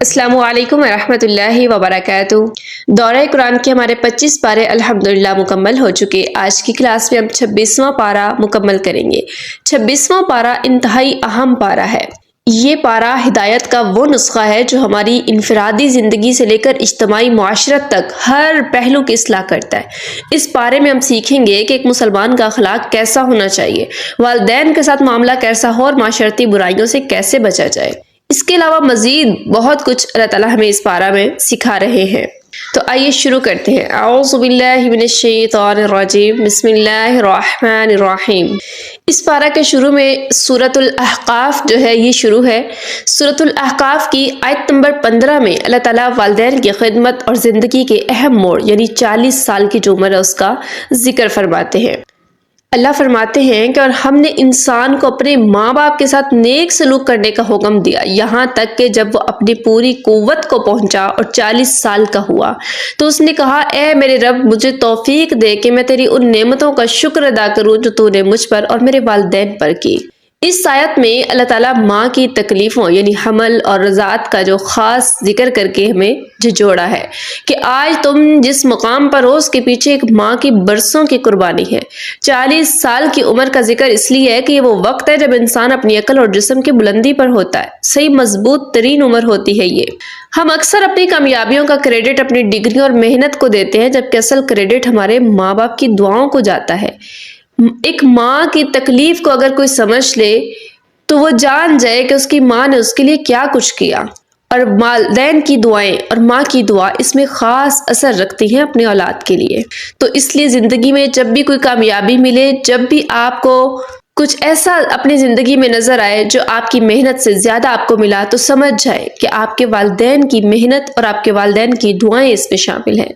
السلام علیکم ورحمۃ اللہ وبرکاتہ۔ دورہ قرآن کے ہمارے 25 پارے الحمدللہ مکمل ہو چکے۔ آج کی کلاس میں ہم 26واں پارہ مکمل کریں گے۔ 26واں پارہ انتہائی اہم پارہ ہے۔ یہ پارہ ہدایت کا وہ نسخہ ہے جو ہماری انفرادی زندگی سے لے کر اجتماعی معاشرت تک ہر پہلو کی اصلاح کرتا ہے۔ اس پارے میں ہم سیکھیں گے کہ ایک مسلمان کا اخلاق کیسا ہونا چاہیے، والدین کے ساتھ معاملہ کیسا ہو اور معاشرتی برائیوں سے کیسے بچا جائے۔ اس کے علاوہ مزید بہت کچھ اللہ تعالیٰ ہمیں اس پارہ میں سکھا رہے ہیں۔ تو آئیے شروع کرتے ہیں۔ اعوذ باللہ من الشیطان الرجیم، بسم اللہ الرحمن الرحیم۔ اس پارہ کے شروع میں سورۃ الاحقاف جو ہے یہ شروع ہے۔ سورۃ الاحقاف کی آیت نمبر 15 میں اللہ تعالیٰ والدین کی خدمت اور زندگی کے اہم موڑ یعنی 40 سال کی جو عمر ہے اس کا ذکر فرماتے ہیں۔ اللہ فرماتے ہیں کہ اور ہم نے انسان کو اپنے ماں باپ کے ساتھ نیک سلوک کرنے کا حکم دیا، یہاں تک کہ جب وہ اپنی پوری قوت کو پہنچا اور 40 سال کا ہوا تو اس نے کہا، اے میرے رب مجھے توفیق دے کہ میں تیری ان نعمتوں کا شکر ادا کروں جو تو نے مجھ پر اور میرے والدین پر کی۔ اس آیت میں اللہ تعالیٰ ماں کی تکلیفوں یعنی حمل اور رضاعت کا جو خاص ذکر کر کے ہمیں جھنجھوڑا ہے کہ آج تم جس مقام پر ہو اس کے پیچھے ایک ماں کی برسوں کی قربانی ہے۔ 40 سال کی عمر کا ذکر اس لیے ہے کہ یہ وہ وقت ہے جب انسان اپنی عقل اور جسم کی بلندی پر ہوتا ہے، صحیح مضبوط ترین عمر ہوتی ہے یہ۔ ہم اکثر اپنی کامیابیوں کا کریڈٹ اپنی ڈگریوں اور محنت کو دیتے ہیں، جبکہ اصل کریڈٹ ہمارے ماں باپ کی دعاؤں کو جاتا ہے۔ ایک ماں کی تکلیف کو اگر کوئی سمجھ لے تو وہ جان جائے کہ اس کی ماں نے اس کے لیے کیا کچھ کیا، اور والدین کی دعائیں اور ماں کی دعا اس میں خاص اثر رکھتی ہیں اپنی اولاد کے لیے۔ تو اس لیے زندگی میں جب بھی کوئی کامیابی ملے، جب بھی آپ کو کچھ ایسا اپنی زندگی میں نظر آئے جو آپ کی محنت سے زیادہ آپ کو ملا، تو سمجھ جائے کہ آپ کے والدین کی محنت اور آپ کے والدین کی دعائیں اس میں شامل ہیں۔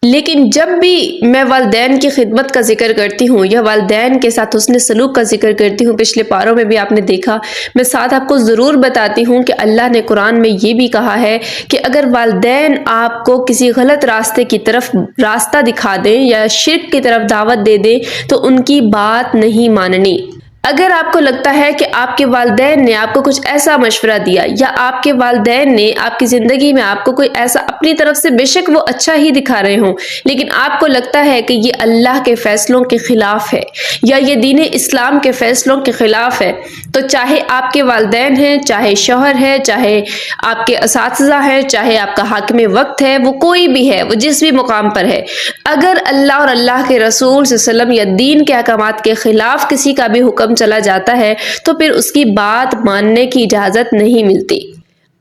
لیکن جب بھی میں والدین کی خدمت کا ذکر کرتی ہوں یا والدین کے ساتھ حسن سلوک کا ذکر کرتی ہوں، پچھلے پاروں میں بھی آپ نے دیکھا، میں ساتھ آپ کو ضرور بتاتی ہوں کہ اللہ نے قرآن میں یہ بھی کہا ہے کہ اگر والدین آپ کو کسی غلط راستے کی طرف راستہ دکھا دیں یا شرک کی طرف دعوت دے دیں تو ان کی بات نہیں ماننی۔ اگر آپ کو لگتا ہے کہ آپ کے والدین نے آپ کو کچھ ایسا مشورہ دیا یا آپ کے والدین نے آپ کی زندگی میں آپ کو کوئی ایسا اپنی طرف سے، بے شک وہ اچھا ہی دکھا رہے ہوں، لیکن آپ کو لگتا ہے کہ یہ اللہ کے فیصلوں کے خلاف ہے یا یہ دین اسلام کے فیصلوں کے خلاف ہے، تو چاہے آپ کے والدین ہیں، چاہے شوہر ہے، چاہے آپ کے اساتذہ ہیں، چاہے آپ کا حاکم وقت ہے، وہ کوئی بھی ہے، وہ جس بھی مقام پر ہے، اگر اللہ اور اللہ کے رسول صلی اللہ علیہ وسلم یا دین کے احکامات کے خلاف کسی کا بھی حکم چلا جاتا ہے تو پھر اس کی بات ماننے کی اجازت نہیں ملتی۔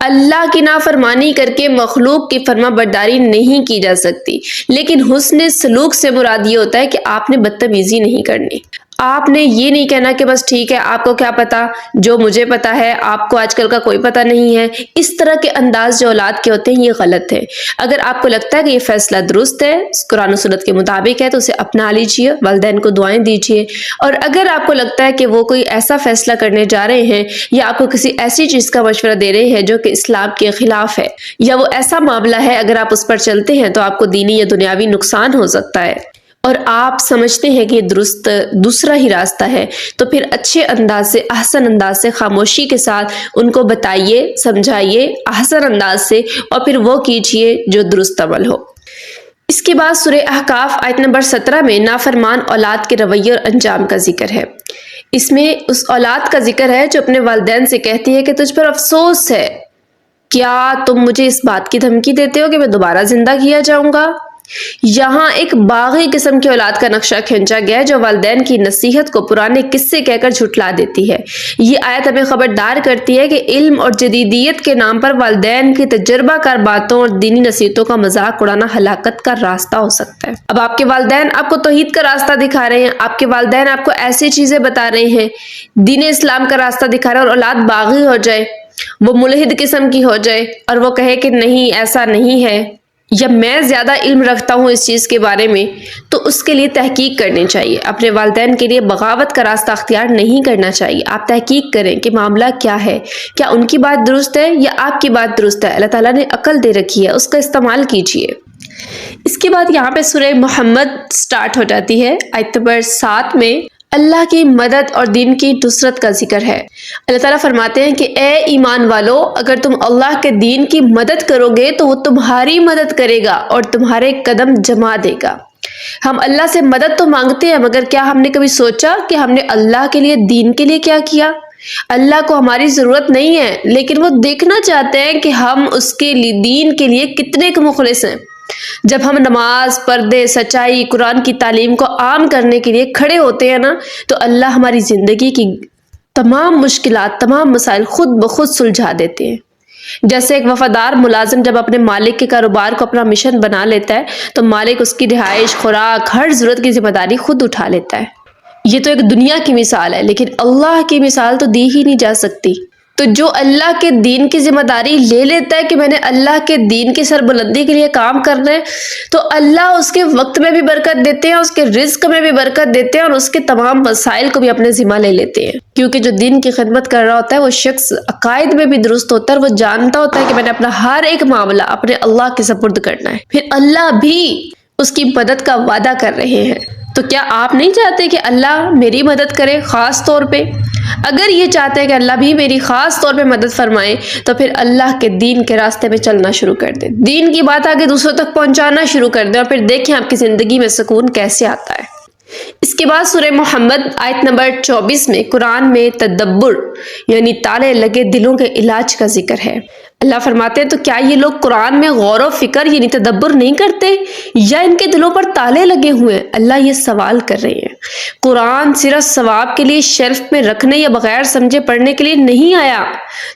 اللہ کی نافرمانی کر کے مخلوق کی فرما برداری نہیں کی جا سکتی، لیکن حسن سلوک سے مراد یہ ہوتا ہے کہ آپ نے بدتمیزی نہیں کرنی، آپ نے یہ نہیں کہنا کہ بس ٹھیک ہے آپ کو کیا پتا، جو مجھے پتا ہے آپ کو آج کل کا کوئی پتہ نہیں ہے۔ اس طرح کے انداز جو اولاد کے ہوتے ہیں یہ غلط ہے۔ اگر آپ کو لگتا ہے کہ یہ فیصلہ درست ہے، قرآن و سنت کے مطابق ہے، تو اسے اپنا لیجئے، والدین کو دعائیں دیجئے۔ اور اگر آپ کو لگتا ہے کہ وہ کوئی ایسا فیصلہ کرنے جا رہے ہیں یا آپ کو کسی ایسی چیز کا مشورہ دے رہے ہیں جو کہ اسلام کے خلاف ہے یا وہ ایسا معاملہ ہے اگر آپ اس پر چلتے ہیں تو آپ کو دینی یا دنیاوی نقصان ہو سکتا ہے، اور آپ سمجھتے ہیں کہ یہ درست دوسرا ہی راستہ ہے، تو پھر اچھے انداز سے، احسن انداز سے، خاموشی کے ساتھ ان کو بتائیے، سمجھائیے احسن انداز سے، اور پھر وہ کیجئے جو درست عمل ہو۔ اس کے بعد سورہ احقاف آیت نمبر 17 میں نافرمان اولاد کے رویے اور انجام کا ذکر ہے۔ اس میں اس اولاد کا ذکر ہے جو اپنے والدین سے کہتی ہے کہ تجھ پر افسوس ہے، کیا تم مجھے اس بات کی دھمکی دیتے ہو کہ میں دوبارہ زندہ کیا جاؤں گا؟ یہاں ایک باغی قسم کی اولاد کا نقشہ کھینچا گیا ہے جو والدین کی نصیحت کو پرانے قصے کہہ کر جھٹلا دیتی ہے۔ یہ آیت ہمیں خبردار کرتی ہے کہ علم اور جدیدیت کے نام پر والدین کی تجربہ کار باتوں اور دینی نصیحتوں کا مذاق اڑانا ہلاکت کا راستہ ہو سکتا ہے۔ اب آپ کے والدین آپ کو توحید کا راستہ دکھا رہے ہیں، آپ کے والدین آپ کو ایسی چیزیں بتا رہے ہیں، دین اسلام کا راستہ دکھا رہے ہیں، اور اولاد باغی ہو جائے، وہ ملحد قسم کی ہو جائے اور وہ کہے کہ نہیں ایسا نہیں ہے، یا میں زیادہ علم رکھتا ہوں اس چیز کے بارے میں، تو اس کے لیے تحقیق کرنی چاہیے۔ اپنے والدین کے لیے بغاوت کا راستہ اختیار نہیں کرنا چاہیے۔ آپ تحقیق کریں کہ معاملہ کیا ہے، کیا ان کی بات درست ہے یا آپ کی بات درست ہے۔ اللہ تعالیٰ نے عقل دے رکھی ہے، اس کا استعمال کیجیے۔ اس کے بعد یہاں پہ سورہ محمد سٹارٹ ہو جاتی ہے۔ آیت نمبر 7 میں اللہ کی مدد اور دین کی نصرت کا ذکر ہے۔ اللہ تعالیٰ فرماتے ہیں کہ اے ایمان والو، اگر تم اللہ کے دین کی مدد کرو گے تو وہ تمہاری مدد کرے گا اور تمہارے قدم جما دے گا۔ ہم اللہ سے مدد تو مانگتے ہیں، مگر کیا ہم نے کبھی سوچا کہ ہم نے اللہ کے لیے، دین کے لیے کیا کیا؟ اللہ کو ہماری ضرورت نہیں ہے، لیکن وہ دیکھنا چاہتے ہیں کہ ہم اس کے لیے، دین کے لیے کتنے مخلص ہیں۔ جب ہم نماز، پردے، سچائی، قرآن کی تعلیم کو عام کرنے کے لیے کھڑے ہوتے ہیں نا، تو اللہ ہماری زندگی کی تمام مشکلات، تمام مسائل خود بخود سلجھا دیتے ہیں۔ جیسے ایک وفادار ملازم جب اپنے مالک کے کاروبار کو اپنا مشن بنا لیتا ہے تو مالک اس کی رہائش، خوراک، ہر ضرورت کی ذمہ داری خود اٹھا لیتا ہے۔ یہ تو ایک دنیا کی مثال ہے، لیکن اللہ کی مثال تو دی ہی نہیں جا سکتی۔ تو جو اللہ کے دین کی ذمہ داری لے لیتا ہے کہ میں نے اللہ کے دین کی سربلندی کے لیے کام کرنا ہے، تو اللہ اس کے وقت میں بھی برکت دیتے ہیں، اس کے رزق میں بھی برکت دیتے ہیں، اور اس کے تمام مسائل کو بھی اپنے ذمہ لے لیتے ہیں۔ کیونکہ جو دین کی خدمت کر رہا ہوتا ہے وہ شخص عقائد میں بھی درست ہوتا ہے، اور وہ جانتا ہوتا ہے کہ میں نے اپنا ہر ایک معاملہ اپنے اللہ کے سپرد کرنا ہے، پھر اللہ بھی اس کی مدد کا وعدہ کر رہے ہیں۔ تو کیا آپ نہیں چاہتے کہ اللہ میری مدد کرے خاص طور پہ؟ اگر یہ چاہتے ہیں کہ اللہ بھی میری خاص طور پہ مدد فرمائے تو پھر اللہ کے دین کے راستے میں چلنا شروع کر دیں، دین کی بات آگے دوسروں تک پہنچانا شروع کر دیں، اور پھر دیکھیں آپ کی زندگی میں سکون کیسے آتا ہے۔ اس کے بعد سورہ محمد آیت نمبر 24 میں قرآن میں تدبر یعنی تالے لگے دلوں کے علاج کا ذکر ہے۔ اللہ فرماتے ہیں تو کیا یہ لوگ قرآن میں غور و فکر یعنی تدبر نہیں کرتے، یا ان کے دلوں پر تالے لگے ہوئے ہیں؟ اللہ یہ سوال کر رہے ہیں۔ قرآن صرف ثواب کے لیے شیلف میں رکھنے یا بغیر سمجھے پڑھنے کے لیے نہیں آیا۔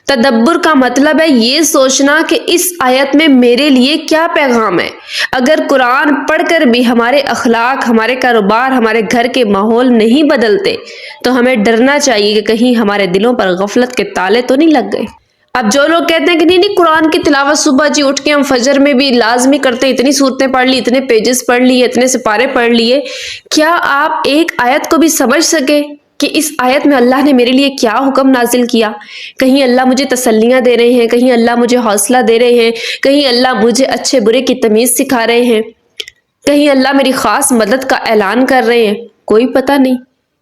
تدبر کا مطلب ہے یہ سوچنا کہ اس آیت میں میرے لیے کیا پیغام ہے۔ اگر قرآن پڑھ کر بھی ہمارے اخلاق، ہمارے کاروبار، ہمارے گھر کے ماحول نہیں بدلتے تو ہمیں ڈرنا چاہیے کہ کہیں ہمارے دلوں پر غفلت کے تالے تو نہیں لگ گئے۔ اب جو لوگ کہتے ہیں کہ نہیں قرآن کی تلاوت صبح جی اٹھ کے ہم فجر میں بھی لازمی کرتے ہیں، اتنی صورتیں پڑھ لی، اتنے پیجز پڑھ لیے، اتنے سپارے پڑھ لیے، کیا آپ ایک آیت کو بھی سمجھ سکے کہ اس آیت میں اللہ نے میرے لیے کیا حکم نازل کیا؟ کہیں اللہ مجھے تسلیاں دے رہے ہیں، کہیں اللہ مجھے حوصلہ دے رہے ہیں، کہیں اللہ مجھے اچھے برے کی تمیز سکھا رہے ہیں، کہیں اللہ میری خاص مدد کا اعلان کر رہے ہیں؟ کوئی پتہ نہیں،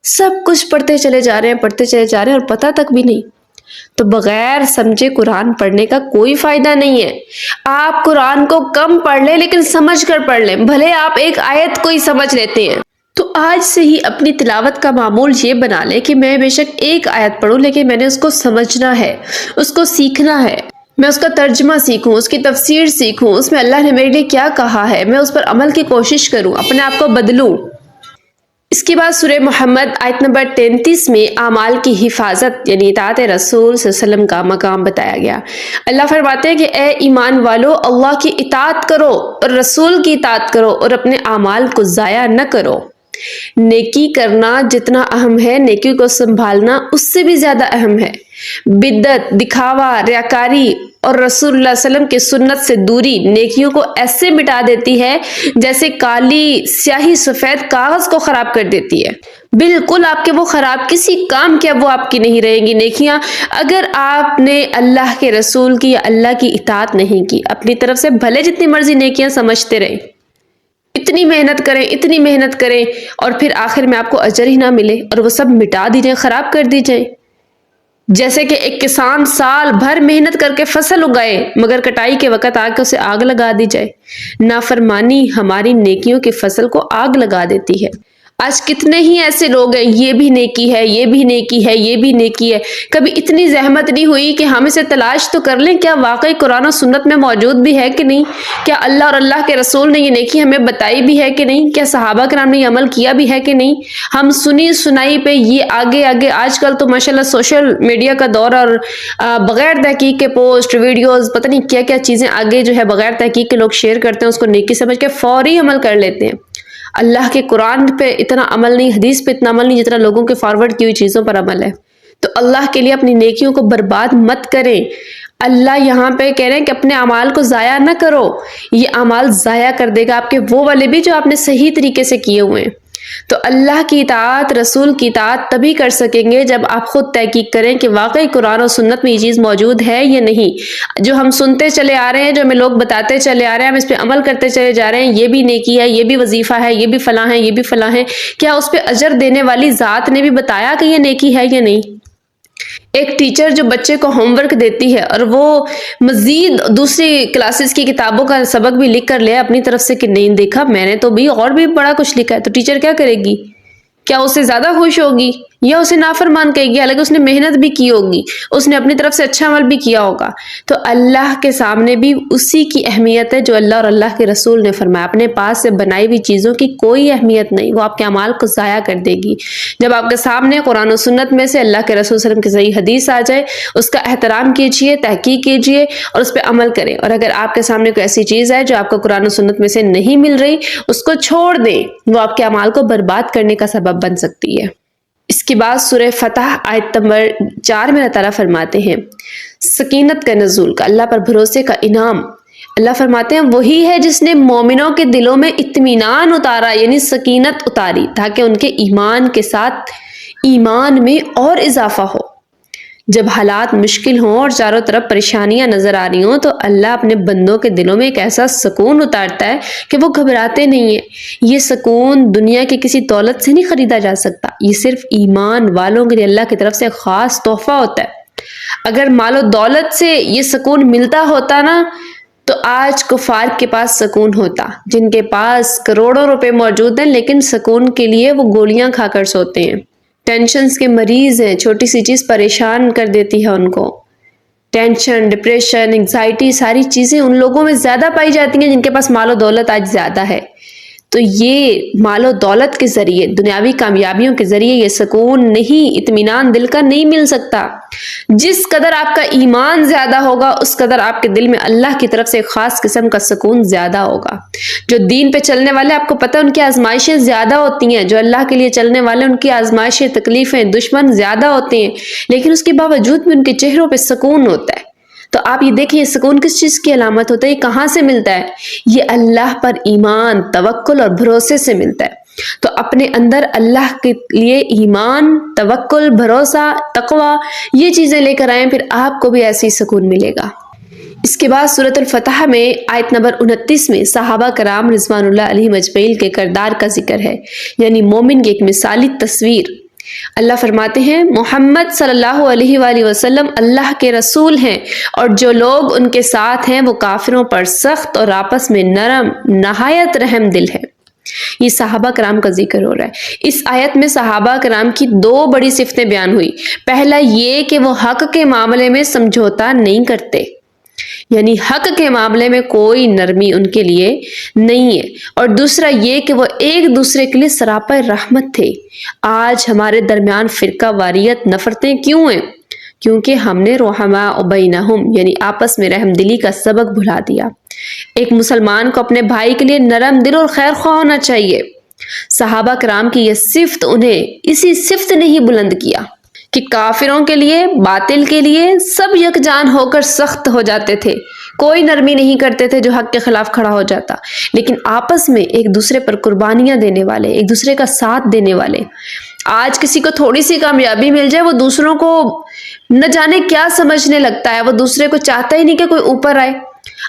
سب کچھ پڑھتے چلے جا رہے ہیں، پڑھتے چلے جا رہے ہیں، اور پتہ تک بھی نہیں۔ تو بغیر سمجھے قرآن پڑھنے کا کوئی فائدہ نہیں ہے۔ آپ قرآن کو کم پڑھ لیں لیکن سمجھ کر پڑھ لیں، بھلے آپ ایک آیت کو ہی سمجھ لیتے ہیں۔ تو آج سے ہی اپنی تلاوت کا معمول یہ بنا لیں کہ میں بے شک ایک آیت پڑھوں لیکن میں نے اس کو سمجھنا ہے، اس کو سیکھنا ہے، میں اس کا ترجمہ سیکھوں، اس کی تفسیر سیکھوں، اس میں اللہ نے میرے لیے کیا کہا ہے، میں اس پر عمل کی کوشش کروں، اپنے آپ کو بدلوں۔ اس کے بعد سورہ محمد آیت نمبر 33 میں اعمال کی حفاظت یعنی اطاعت رسول صلی اللہ علیہ وسلم کا مقام بتایا گیا۔ اللہ فرماتے ہیں کہ اے ایمان والو، اللہ کی اطاعت کرو اور رسول کی اطاعت کرو اور اپنے اعمال کو ضائع نہ کرو۔ نیکی کرنا جتنا اہم ہے، نیکی کو سنبھالنا اس سے بھی زیادہ اہم ہے۔ بدعت، دکھاوا، ریاکاری اور رسول اللہ صلی اللہ علیہ وسلم کی سنت سے دوری نیکیوں کو ایسے مٹا دیتی ہے جیسے کالی سیاہی سفید کاغذ کو خراب کر دیتی ہے۔ بالکل آپ کے وہ خراب کسی کام کے وہ آپ کی نہیں رہیں گی نیکیاں، اگر آپ نے اللہ کے رسول کی یا اللہ کی اطاعت نہیں کی۔ اپنی طرف سے بھلے جتنی مرضی نیکیاں سمجھتے رہیں، اتنی محنت کریں، اتنی محنت کریں، اور پھر آخر میں آپ کو اجر ہی نہ ملے اور وہ سب مٹا دی جائیں، خراب کر دی جائیں۔ جیسے کہ ایک کسان سال بھر محنت کر کے فصل اگائے مگر کٹائی کے وقت آ کے اسے آگ لگا دی جائے۔ نافرمانی ہماری نیکیوں کی فصل کو آگ لگا دیتی ہے۔ آج کتنے ہی ایسے لوگ ہیں، یہ بھی نیکی ہے، یہ بھی نیکی ہے، یہ بھی نیکی ہے، کبھی اتنی زحمت نہیں ہوئی کہ ہم اسے تلاش تو کر لیں کیا واقعی قرآن و سنت میں موجود بھی ہے کہ نہیں، کیا اللہ اور اللہ کے رسول نے یہ نیکی ہمیں بتائی بھی ہے کہ نہیں، کیا صحابہ کرام نے یہ عمل کیا بھی ہے کہ نہیں۔ ہم سنی سنائی پہ یہ آگے آگے، آج کل تو ماشاءاللہ سوشل میڈیا کا دور، اور بغیر تحقیق کے پوسٹ ویڈیوز پتہ نہیں کیا کیا چیزیں آگے جو ہے بغیر تحقیق کے لوگ شیئر کرتے ہیں، اس کو نیکی سمجھ کے فوری عمل کر لیتے ہیں۔ اللہ کے قرآن پہ اتنا عمل نہیں، حدیث پہ اتنا عمل نہیں جتنا لوگوں کے فارورڈ کی ہوئی چیزوں پر عمل ہے۔ تو اللہ کے لیے اپنی نیکیوں کو برباد مت کریں۔ اللہ یہاں پہ کہہ رہے ہیں کہ اپنے اعمال کو ضائع نہ کرو، یہ اعمال ضائع کر دے گا آپ کے وہ والے بھی جو آپ نے صحیح طریقے سے کیے ہوئے ہیں۔ تو اللہ کی اطاعت، رسول کی اطاعت تبھی کر سکیں گے جب آپ خود تحقیق کریں کہ واقعی قرآن و سنت میں یہ چیز موجود ہے یا نہیں۔ جو ہم سنتے چلے آ رہے ہیں، جو ہمیں لوگ بتاتے چلے آ رہے ہیں، ہم اس پہ عمل کرتے چلے جا رہے ہیں، یہ بھی نیکی ہے، یہ بھی وظیفہ ہے، یہ بھی فلاں ہے، یہ بھی فلاں ہے، کیا اس پہ اجر دینے والی ذات نے بھی بتایا کہ یہ نیکی ہے یا نہیں؟ ایک ٹیچر جو بچے کو ہوم ورک دیتی ہے اور وہ مزید دوسری کلاسز کی کتابوں کا سبق بھی لکھ کر لے اپنی طرف سے کہ نہیں دیکھا میں نے تو بھی اور بھی بڑا کچھ لکھا ہے، تو ٹیچر کیا کرے گی؟ کیا اس سے زیادہ خوش ہوگی یا اسے نافرمان کہے گی؟ حالانکہ اس نے محنت بھی کی ہوگی، اس نے اپنی طرف سے اچھا عمل بھی کیا ہوگا۔ تو اللہ کے سامنے بھی اسی کی اہمیت ہے جو اللہ اور اللہ کے رسول نے فرمایا۔ اپنے پاس سے بنائی ہوئی چیزوں کی کوئی اہمیت نہیں، وہ آپ کے اعمال کو ضائع کر دے گی۔ جب آپ کے سامنے قرآن و سنت میں سے اللہ کے رسول صلی اللہ علیہ وسلم کی صحیح حدیث آ جائے، اس کا احترام کیجیے، تحقیق کیجیے اور اس پہ عمل کریں۔ اور اگر آپ کے سامنے کوئی ایسی چیز ہے جو آپ کو قرآن و سنت میں سے نہیں مل رہی، اس کو چھوڑ دیں، وہ آپ کے اعمال کو برباد کرنے کا سبب بن سکتی ہے۔ اس کے بعد سورہ فتح آیت نمبر 4 میں اللہ تعالیٰ فرماتے ہیں سکینت کا نزول کا، اللہ پر بھروسے کا انعام۔ اللہ فرماتے ہیں وہی ہے جس نے مومنوں کے دلوں میں اطمینان اتارا، یعنی سکینت اتاری، تاکہ ان کے ایمان کے ساتھ ایمان میں اور اضافہ ہو۔ جب حالات مشکل ہوں اور چاروں طرف پریشانیاں نظر آ رہی ہوں تو اللہ اپنے بندوں کے دلوں میں ایک ایسا سکون اتارتا ہے کہ وہ گھبراتے نہیں ہیں۔ یہ سکون دنیا کی کسی دولت سے نہیں خریدا جا سکتا، یہ صرف ایمان والوں کے لیے اللہ کی طرف سے خاص تحفہ ہوتا ہے۔ اگر مال و دولت سے یہ سکون ملتا ہوتا نا تو آج کفار کے پاس سکون ہوتا، جن کے پاس کروڑوں روپے موجود ہیں لیکن سکون کے لیے وہ گولیاں کھا کر سوتے ہیں۔ ٹینشنز کے مریض ہیں، چھوٹی سی چیز پریشان کر دیتی ہے ان کو۔ ٹینشن، ڈپریشن، انگزائٹی، ساری چیزیں ان لوگوں میں زیادہ پائی جاتی ہیں جن کے پاس مال و دولت آج زیادہ ہے۔ تو یہ مال و دولت کے ذریعے، دنیاوی کامیابیوں کے ذریعے یہ سکون نہیں، اطمینان دل کا نہیں مل سکتا۔ جس قدر آپ کا ایمان زیادہ ہوگا اس قدر آپ کے دل میں اللہ کی طرف سے ایک خاص قسم کا سکون زیادہ ہوگا۔ جو دین پہ چلنے والے، آپ کو پتہ ہے ان کی آزمائشیں زیادہ ہوتی ہیں، جو اللہ کے لیے چلنے والے ان کی آزمائشیں، تکلیفیں، دشمن زیادہ ہوتے ہیں، لیکن اس کے باوجود بھی ان کے چہروں پہ سکون ہوتا ہے۔ تو آپ یہ دیکھیں یہ سکون کس چیز کی علامت ہوتا ہے، یہ کہاں سے ملتا ہے؟ یہ اللہ پر ایمان، توکل اور بھروسے سے ملتا ہے۔ تو اپنے اندر اللہ کے لیے ایمان، توکل، بھروسہ، تقوی، یہ چیزیں لے کر آئیں، پھر آپ کو بھی ایسی سکون ملے گا۔ اس کے بعد سورۃ الفتح میں آیت نمبر 29 میں صحابہ کرام رضوان اللہ علیہم اجمعین کے کردار کا ذکر ہے، یعنی مومن کی ایک مثالی تصویر۔ اللہ فرماتے ہیں محمد صلی اللہ علیہ وآلہ وسلم اللہ کے رسول ہیں اور جو لوگ ان کے ساتھ ہیں وہ کافروں پر سخت اور آپس میں نرم، نہایت رحم دل ہے۔ یہ صحابہ کرام کا ذکر ہو رہا ہے۔ اس آیت میں صحابہ کرام کی 2 بڑی صفتیں بیان ہوئی۔ پہلا یہ کہ وہ حق کے معاملے میں سمجھوتا نہیں کرتے، یعنی حق کے معاملے میں کوئی نرمی ان کے لیے نہیں ہے، اور دوسرا یہ کہ وہ ایک دوسرے کے لیے سراپا رحمت تھے۔ آج ہمارے درمیان فرقہ واریت، نفرتیں کیوں ہیں؟ کیونکہ ہم نے رحماء بینہم یعنی آپس میں رحم دلی کا سبق بھلا دیا۔ ایک مسلمان کو اپنے بھائی کے لیے نرم دل اور خیر خواہ ہونا چاہیے۔ صحابہ کرام کی یہ صفت انہیں اسی صفت نے ہی بلند کیا کہ کافروں کے لیے، باطل کے لیے سب یکجان ہو کر سخت ہو جاتے تھے، کوئی نرمی نہیں کرتے تھے جو حق کے خلاف کھڑا ہو جاتا، لیکن آپس میں ایک دوسرے پر قربانیاں دینے والے، ایک دوسرے کا ساتھ دینے والے۔ آج کسی کو تھوڑی سی کامیابی مل جائے وہ دوسروں کو نہ جانے کیا سمجھنے لگتا ہے، وہ دوسرے کو چاہتا ہی نہیں کہ کوئی اوپر آئے۔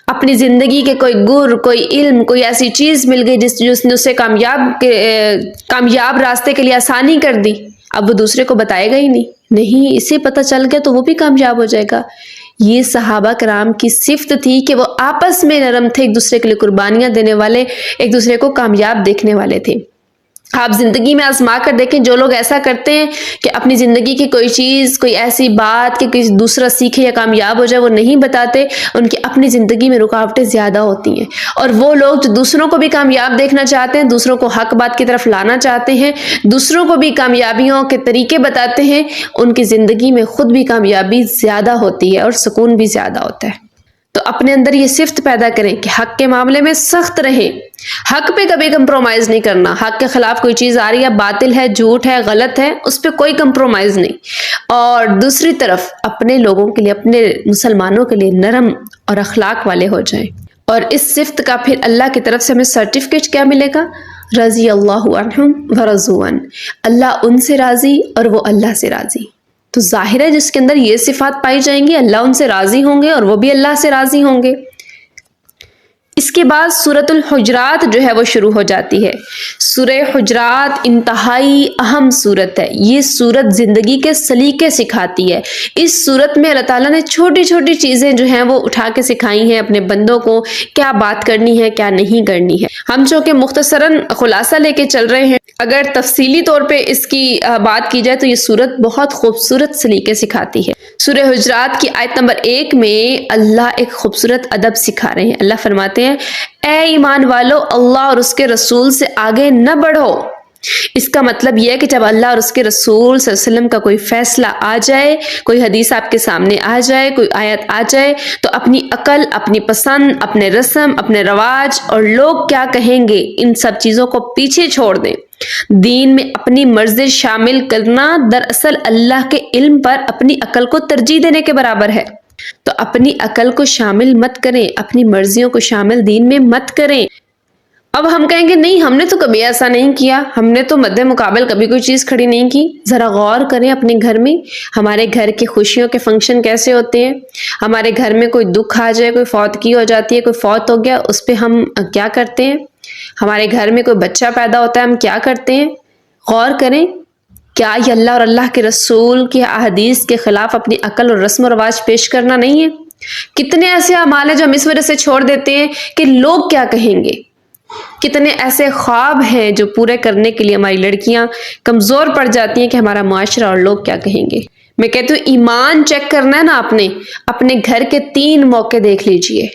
اپنی زندگی کے کوئی گر، کوئی علم، کوئی ایسی چیز مل گئی جس نے اسے کامیاب راستے کے لیے آسانی کر دی، اب وہ دوسرے کو بتائے گا ہی نہیں، اسے پتہ چل گیا تو وہ بھی کامیاب ہو جائے گا۔ یہ صحابہ کرام کی صفت تھی کہ وہ آپس میں نرم تھے، ایک دوسرے کے لیے قربانیاں دینے والے، ایک دوسرے کو کامیاب دیکھنے والے تھے۔ آپ زندگی میں آزما کر دیکھیں، جو لوگ ایسا کرتے ہیں کہ اپنی زندگی کی کوئی چیز، کوئی ایسی بات کہ کوئی دوسرا سیکھے یا کامیاب ہو جائے وہ نہیں بتاتے، ان کی اپنی زندگی میں رکاوٹیں زیادہ ہوتی ہیں۔ اور وہ لوگ جو دوسروں کو بھی کامیاب دیکھنا چاہتے ہیں، دوسروں کو حق بات کی طرف لانا چاہتے ہیں، دوسروں کو بھی کامیابیوں کے طریقے بتاتے ہیں، ان کی زندگی میں خود بھی کامیابی زیادہ ہوتی ہے اور سکون بھی زیادہ ہوتا ہے۔ تو اپنے اندر یہ صفت پیدا کریں کہ حق کے معاملے میں سخت رہیں، حق پہ کبھی کمپرومائز نہیں کرنا۔ حق کے خلاف کوئی چیز آ رہی ہے، باطل ہے، جھوٹ ہے، غلط ہے، اس پہ کوئی کمپرومائز نہیں۔ اور دوسری طرف اپنے لوگوں کے لیے، اپنے مسلمانوں کے لیے نرم اور اخلاق والے ہو جائیں۔ اور اس صفت کا پھر اللہ کی طرف سے ہمیں سرٹیفکیٹ کیا ملے گا؟ رضی اللہ عنہم ورضوا عنہ، اللہ ان سے راضی اور وہ اللہ سے راضی۔ تو ظاہر ہے جس کے اندر یہ صفات پائی جائیں گی اللہ ان سے راضی ہوں گے اور وہ بھی اللہ سے راضی ہوں گے۔ اس کے بعد سورۃ الحجرات جو ہے وہ شروع ہو جاتی ہے۔ سورہ حجرات انتہائی اہم سورت ہے، یہ سورت زندگی کے سلیقے سکھاتی ہے۔ اس سورت میں اللہ تعالیٰ نے چھوٹی چھوٹی چیزیں جو ہیں وہ اٹھا کے سکھائی ہیں اپنے بندوں کو، کیا بات کرنی ہے کیا نہیں کرنی ہے۔ ہم چونکہ مختصراً خلاصہ لے کے چل رہے ہیں، اگر تفصیلی طور پہ اس کی بات کی جائے تو یہ سورت بہت خوبصورت سلیقے سکھاتی ہے۔ سورہ حجرات کی آیت نمبر 1 میں اللہ ایک خوبصورت ادب سکھا رہے ہیں۔ اللہ فرماتے ہیں اے ایمان والو اللہ اور اس کے رسول سے آگے نہ بڑھو۔ اس کا مطلب یہ ہے کہ جب اللہ اور اس کے رسول صلی اللہ علیہ وسلم کا کوئی فیصلہ آ جائے، کوئی حدیث آپ کے سامنے آ جائے، کوئی آیت آ جائے، تو اپنی عقل، اپنی پسند، اپنے رسم، اپنے رواج اور لوگ کیا کہیں گے، ان سب چیزوں کو پیچھے چھوڑ دیں۔ دین میں اپنی مرضی شامل کرنا دراصل اللہ کے علم پر اپنی عقل کو ترجیح دینے کے برابر ہے۔ تو اپنی عقل کو شامل مت کریں، اپنی مرضیوں کو شامل دین میں مت کریں۔ اب ہم کہیں گے نہیں ہم نے تو کبھی ایسا نہیں کیا، ہم نے تو مد مقابل کبھی کوئی چیز کھڑی نہیں کی۔ ذرا غور کریں اپنے گھر میں، ہمارے گھر کی خوشیوں کے فنکشن کیسے ہوتے ہیں؟ ہمارے گھر میں کوئی دکھ آ جائے، کوئی فوتگی ہو جاتی ہے، کوئی فوت ہو گیا، اس پہ ہم کیا کرتے ہیں؟ ہمارے گھر میں کوئی بچہ پیدا ہوتا ہے، ہم کیا کرتے ہیں؟ غور کریں، کیا یہ اللہ اور اللہ کے رسول کی احادیث کے خلاف اپنی عقل اور رسم و رواج پیش کرنا نہیں ہے؟ کتنے ایسے اعمال ہیں جو ہم اس وجہ سے چھوڑ دیتے ہیں کہ لوگ کیا کہیں گے؟ کتنے ایسے خواب ہیں جو پورے کرنے کے لیے ہماری لڑکیاں کمزور پڑ جاتی ہیں کہ ہمارا معاشرہ اور لوگ کیا کہیں گے۔ میں کہتی ہوں ایمان چیک کرنا ہے نا، اپنے گھر کے 3 موقع دیکھ لیجئے۔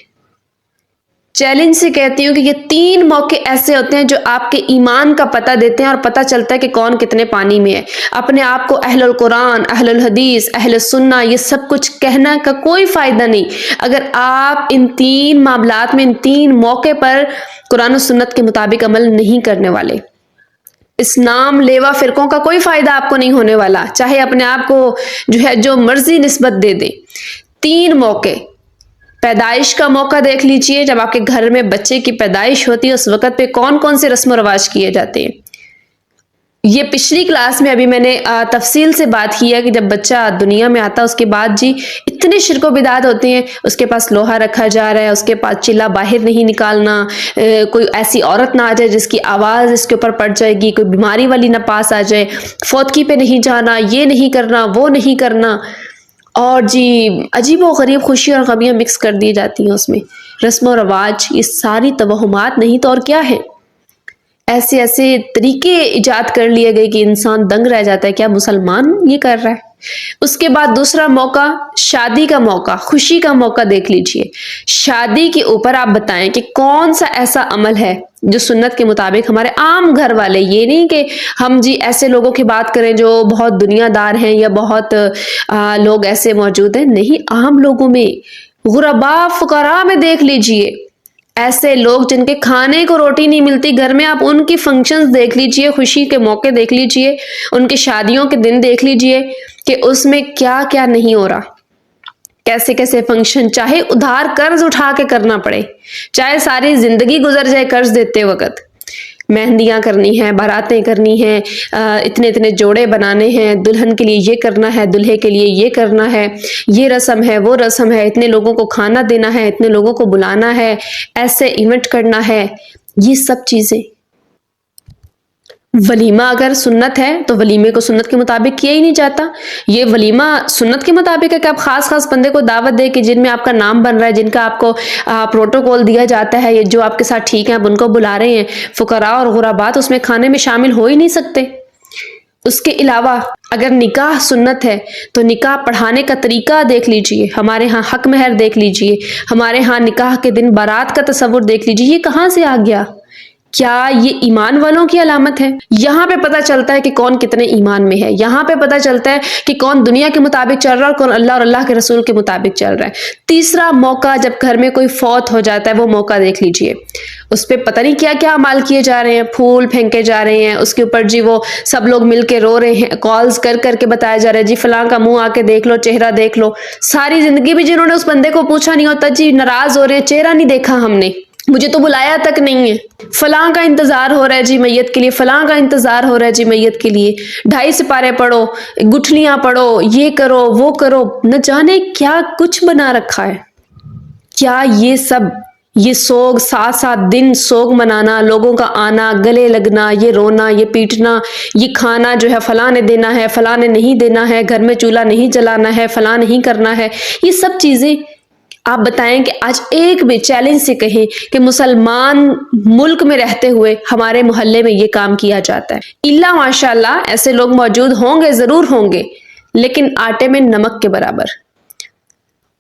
چیلنج سے کہتی ہوں کہ یہ 3 موقع ایسے ہوتے ہیں جو آپ کے ایمان کا پتہ دیتے ہیں اور پتہ چلتا ہے کہ کون کتنے پانی میں ہے۔ اپنے آپ کو اہل القرآن، اہل الحدیث، اہل سنہ یہ سب کچھ کہنا کا کوئی فائدہ نہیں اگر آپ ان 3 معاملات میں، ان 3 موقع پر قرآن و سنت کے مطابق عمل نہیں کرنے والے۔ اس نام لیوا فرقوں کا کوئی فائدہ آپ کو نہیں ہونے والا، چاہے اپنے آپ کو جو ہے جو مرضی نسبت دے دیں۔ 3 موقع، پیدائش کا موقع دیکھ لیجئے، جب آپ کے گھر میں بچے کی پیدائش ہوتی ہے اس وقت پہ کون کون سے رسم و رواج کیے جاتے ہیں۔ یہ پچھلی کلاس میں ابھی میں نے تفصیل سے بات کی ہے کہ جب بچہ دنیا میں آتا ہے اس کے بعد جی اتنے شرک و بدعت ہوتے ہیں، اس کے پاس لوہا رکھا جا رہا ہے، اس کے پاس چلہ باہر نہیں نکالنا، کوئی ایسی عورت نہ آ جائے جس کی آواز اس کے اوپر پڑ جائے گی، کوئی بیماری والی نہ پاس آ جائے، فوتگی پہ نہیں جانا، یہ نہیں کرنا، وہ نہیں کرنا، اور جی عجیب و غریب خوشی اور غمیاں مکس کر دی جاتی ہیں اس میں، رسم و رواج، یہ ساری توہمات نہیں تو اور کیا ہے۔ ایسے ایسے طریقے ایجاد کر لیے گئے کہ انسان دنگ رہ جاتا ہے، کیا مسلمان یہ کر رہا ہے۔ اس کے بعد دوسرا موقع شادی کا موقع، خوشی کا موقع دیکھ لیجئے۔ شادی کے اوپر آپ بتائیں کہ کون سا ایسا عمل ہے جو سنت کے مطابق ہمارے عام گھر والے، یہ نہیں کہ ہم جی ایسے لوگوں کی بات کریں جو بہت دنیا دار ہیں یا بہت لوگ ایسے موجود ہیں، نہیں، عام لوگوں میں، غرباء فقراء میں دیکھ لیجئے، ایسے لوگ جن کے کھانے کو روٹی نہیں ملتی گھر میں، آپ ان کی فنکشنز دیکھ لیجئے، خوشی کے موقع دیکھ لیجئے، ان کی شادیوں کے دن دیکھ لیجئے کہ اس میں کیا کیا نہیں ہو رہا، کیسے کیسے فنکشن، چاہے ادھار قرض اٹھا کے کرنا پڑے، چاہے ساری زندگی گزر جائے قرض دیتے وقت، مہندیاں کرنی ہیں، باراتیں کرنی ہیں، اتنے اتنے جوڑے بنانے ہیں، دلہن کے لیے یہ کرنا ہے، دلہے کے لیے یہ کرنا ہے، یہ رسم ہے، وہ رسم ہے، اتنے لوگوں کو کھانا دینا ہے، اتنے لوگوں کو بلانا ہے، ایسے ایونٹ کرنا ہے، یہ سب چیزیں۔ ولیمہ اگر سنت ہے تو ولیمے کو سنت کے مطابق کیا ہی نہیں جاتا۔ یہ ولیمہ سنت کے مطابق ہے کہ آپ خاص خاص بندے کو دعوت دے کہ جن میں آپ کا نام بن رہا ہے، جن کا آپ کو پروٹوکول دیا جاتا ہے، جو آپ کے ساتھ ٹھیک ہیں آپ ان کو بلا رہے ہیں، فقراء اور غرباء اس میں کھانے میں شامل ہو ہی نہیں سکتے۔ اس کے علاوہ اگر نکاح سنت ہے تو نکاح پڑھانے کا طریقہ دیکھ لیجئے، ہمارے ہاں حق مہر دیکھ لیجئے، ہمارے ہاں نکاح کے دن بارات کا تصور دیکھ لیجئے، یہ کہاں سے آ گیا؟ کیا یہ ایمان والوں کی علامت ہے؟ یہاں پہ پتہ چلتا ہے کہ کون کتنے ایمان میں ہے، یہاں پہ پتہ چلتا ہے کہ کون دنیا کے مطابق چل رہا ہے اور کون اللہ اور اللہ کے رسول کے مطابق چل رہا ہے۔ تیسرا موقع جب گھر میں کوئی فوت ہو جاتا ہے، وہ موقع دیکھ لیجئے، اس پہ پتہ نہیں کیا کیا اعمال کیے جا رہے ہیں، پھول پھینکے جا رہے ہیں، اس کے اوپر جی وہ سب لوگ مل کے رو رہے ہیں، کالز کر کر کے بتایا جا رہا ہے جی فلاں کا منہ آ کے دیکھ لو، چہرہ دیکھ لو۔ ساری زندگی بھی جنہوں نے اس بندے کو پوچھا نہیں ہوتا جی ناراض ہو رہے ہیں، چہرہ نہیں دیکھا ہم نے، مجھے تو بلایا تک نہیں ہے، فلاں کا انتظار ہو رہا ہے جی میت کے لیے، فلاں کا انتظار ہو رہا ہے جی میت کے لیے، 2.5 سپارے پڑھو، گٹھلیاں پڑھو، یہ کرو وہ کرو، نہ جانے کیا کچھ بنا رکھا ہے۔ کیا یہ سب، یہ سوگ، 7 دن سوگ منانا، لوگوں کا آنا، گلے لگنا، یہ رونا، یہ پیٹنا، یہ کھانا جو ہے فلاں نے دینا ہے، فلاں نے نہیں دینا ہے، گھر میں چولہا نہیں جلانا ہے، فلاں نہیں کرنا ہے، یہ سب چیزیں آپ بتائیں کہ آج ایک بھی چیلنج سے کہیں کہ مسلمان ملک میں رہتے ہوئے ہمارے محلے میں یہ کام کیا جاتا ہے؟ اللہ ماشاء اللہ ایسے لوگ موجود ہوں گے، ضرور ہوں گے، لیکن آٹے میں نمک کے برابر۔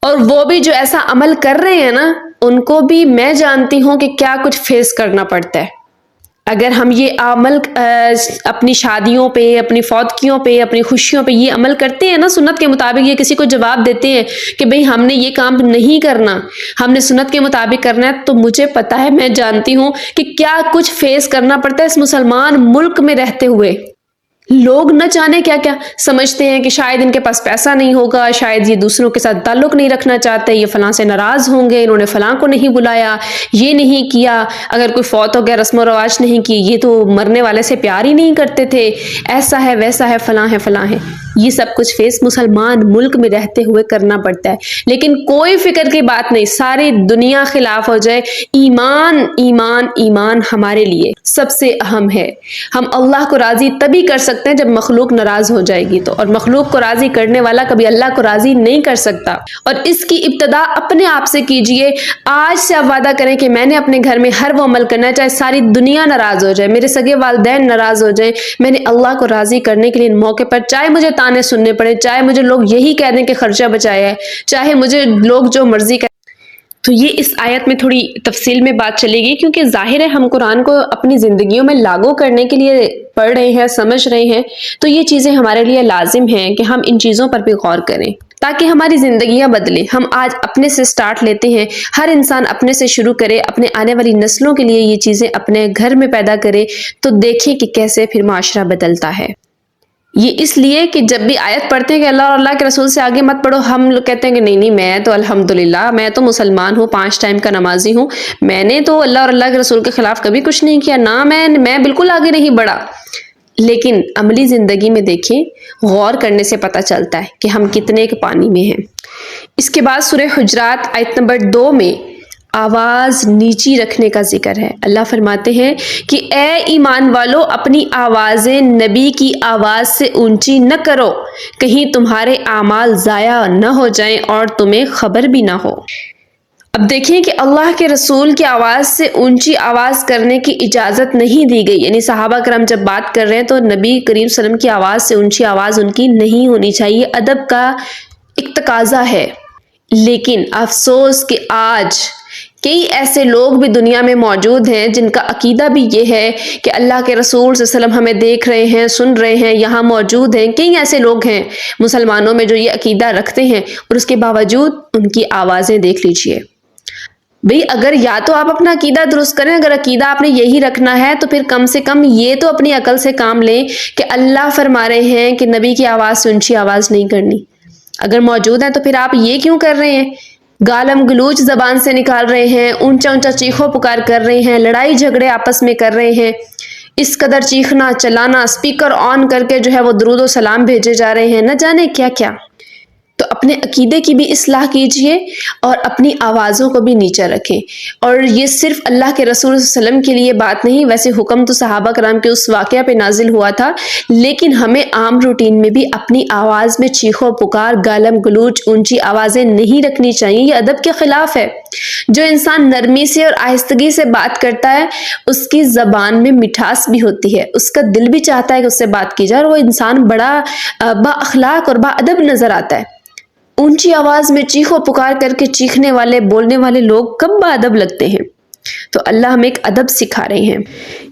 اور وہ بھی جو ایسا عمل کر رہے ہیں نا، ان کو بھی میں جانتی ہوں کہ کیا کچھ فیس کرنا پڑتا ہے۔ اگر ہم یہ عمل اپنی شادیوں پہ، اپنی فوتگیوں پہ، اپنی خوشیوں پہ یہ عمل کرتے ہیں نا سنت کے مطابق، یہ کسی کو جواب دیتے ہیں کہ بھئی ہم نے یہ کام نہیں کرنا، ہم نے سنت کے مطابق کرنا ہے، تو مجھے پتا ہے، میں جانتی ہوں کہ کیا کچھ فیس کرنا پڑتا ہے اس مسلمان ملک میں رہتے ہوئے۔ لوگ نہ جانے کیا کیا سمجھتے ہیں کہ شاید ان کے پاس پیسہ نہیں ہوگا، شاید یہ دوسروں کے ساتھ تعلق نہیں رکھنا چاہتے، یہ فلاں سے ناراض ہوں گے، انہوں نے فلاں کو نہیں بلایا، یہ نہیں کیا، اگر کوئی فوت ہو گیا رسم و رواج نہیں کی، یہ تو مرنے والے سے پیار ہی نہیں کرتے تھے، ایسا ہے ویسا ہے، فلاں ہے فلاں ہے۔ یہ سب کچھ فیس مسلمان ملک میں رہتے ہوئے کرنا پڑتا ہے، لیکن کوئی فکر کی بات نہیں، ساری دنیا خلاف ہو جائے، ایمان ایمان ایمان ہمارے لیے سب سے اہم ہے۔ ہم اللہ کو راضی تبھی کر سکتے ہیں جب مخلوق ناراض ہو جائے گی تو، اور مخلوق کو راضی کرنے والا کبھی اللہ کو راضی نہیں کر سکتا۔ اور اس کی ابتدا اپنے آپ سے کیجئے۔ آج سے آپ وعدہ کریں کہ میں نے اپنے گھر میں ہر وہ عمل کرنا ہے چاہے ساری دنیا ناراض ہو جائے، میرے سگے والدین ناراض ہو جائیں، میں نے اللہ کو راضی کرنے کے لیے ان موقع پر، چاہے مجھے تانے سننے پڑے، چاہے مجھے لوگ یہی کہہ دیں کہ خرچہ بچایا ہے، چاہے مجھے لوگ جو مرضی کہہ۔ تو یہ اس آیت میں تھوڑی تفصیل میں بات چلے گی، کیونکہ ظاہر ہے ہم قرآن کو اپنی زندگیوں میں لاگو کرنے کے لیے پڑھ رہے ہیں، سمجھ رہے ہیں، تو یہ چیزیں ہمارے لیے لازم ہیں کہ ہم ان چیزوں پر بھی غور کریں تاکہ ہماری زندگیاں بدلیں۔ ہم آج اپنے سے سٹارٹ لیتے ہیں، ہر انسان اپنے سے شروع کرے، اپنے آنے والی نسلوں کے لیے یہ چیزیں اپنے گھر میں پیدا کرے، تو دیکھیں کہ کیسے پھر معاشرہ بدلتا ہے۔ یہ اس لیے کہ جب بھی آیت پڑھتے ہیں کہ اللہ اور اللہ کے رسول سے آگے مت پڑھو، ہم لوگ کہتے ہیں کہ نہیں نہیں، میں تو الحمدللہ میں تو مسلمان ہوں، 5 ٹائم کا نمازی ہوں، میں نے تو اللہ اور اللہ کے رسول کے خلاف کبھی کچھ نہیں کیا، نہ میں بالکل آگے نہیں بڑھا۔ لیکن عملی زندگی میں دیکھیں، غور کرنے سے پتہ چلتا ہے کہ ہم کتنے کے پانی میں ہیں۔ اس کے بعد سورہ حجرات آیت نمبر 2 میں آواز نیچی رکھنے کا ذکر ہے۔ اللہ فرماتے ہیں کہ اے ایمان والو، اپنی آوازیں نبی کی آواز سے اونچی نہ کرو، کہیں تمہارے اعمال ضائع نہ ہو جائیں اور تمہیں خبر بھی نہ ہو۔ اب دیکھیں کہ اللہ کے رسول کی آواز سے اونچی آواز کرنے کی اجازت نہیں دی گئی، یعنی صحابہ کرام جب بات کر رہے ہیں تو نبی کریم صلی اللہ علیہ وسلم کی آواز سے اونچی آواز ان کی نہیں ہونی چاہیے، ادب کا ایک تقاضا ہے۔ لیکن افسوس کہ آج کئی ایسے لوگ بھی دنیا میں موجود ہیں جن کا عقیدہ بھی یہ ہے کہ اللہ کے رسول صلی اللہ علیہ وسلم ہمیں دیکھ رہے ہیں، سن رہے ہیں، یہاں موجود ہیں۔ کئی ایسے لوگ ہیں مسلمانوں میں جو یہ عقیدہ رکھتے ہیں، اور اس کے باوجود ان کی آوازیں دیکھ لیجئے۔ بھئی اگر یا تو آپ اپنا عقیدہ درست کریں، اگر عقیدہ آپ نے یہی رکھنا ہے تو پھر کم سے کم یہ تو اپنی عقل سے کام لیں کہ اللہ فرما رہے ہیں کہ نبی کی آواز سے اونچی آواز نہیں کرنی۔ اگر موجود ہیں تو پھر آپ یہ کیوں کر رہے ہیں؟ گالم گلوچ زبان سے نکال رہے ہیں، اونچا اونچا چیخو پکار کر رہے ہیں، لڑائی جھگڑے آپس میں کر رہے ہیں، اس قدر چیخنا چلانا، اسپیکر آن کر کے جو ہے وہ درود و سلام بھیجے جا رہے ہیں، نہ جانے کیا کیا۔ تو اپنے عقیدے کی بھی اصلاح کیجئے اور اپنی آوازوں کو بھی نیچا رکھیں۔ اور یہ صرف اللہ کے رسول صلی اللہ علیہ وسلم کے لیے بات نہیں، ویسے حکم تو صحابہ کرام کے اس واقعہ پہ نازل ہوا تھا، لیکن ہمیں عام روٹین میں بھی اپنی آواز میں چیخو پکار، گالم گلوچ، اونچی آوازیں نہیں رکھنی چاہیے، یہ ادب کے خلاف ہے۔ جو انسان نرمی سے اور آہستگی سے بات کرتا ہے، اس کی زبان میں مٹھاس بھی ہوتی ہے، اس کا دل بھی چاہتا ہے کہ اس سے بات کی جائے، اور وہ انسان بڑا با اخلاق اور با ادب نظر آتا ہے۔ اونچی آواز میں چیخو پکار کر کے چیخنے والے، بولنے والے لوگ کب باادب لگتے ہیں؟ تو اللہ ہمیں ایک ادب سکھا رہے ہیں۔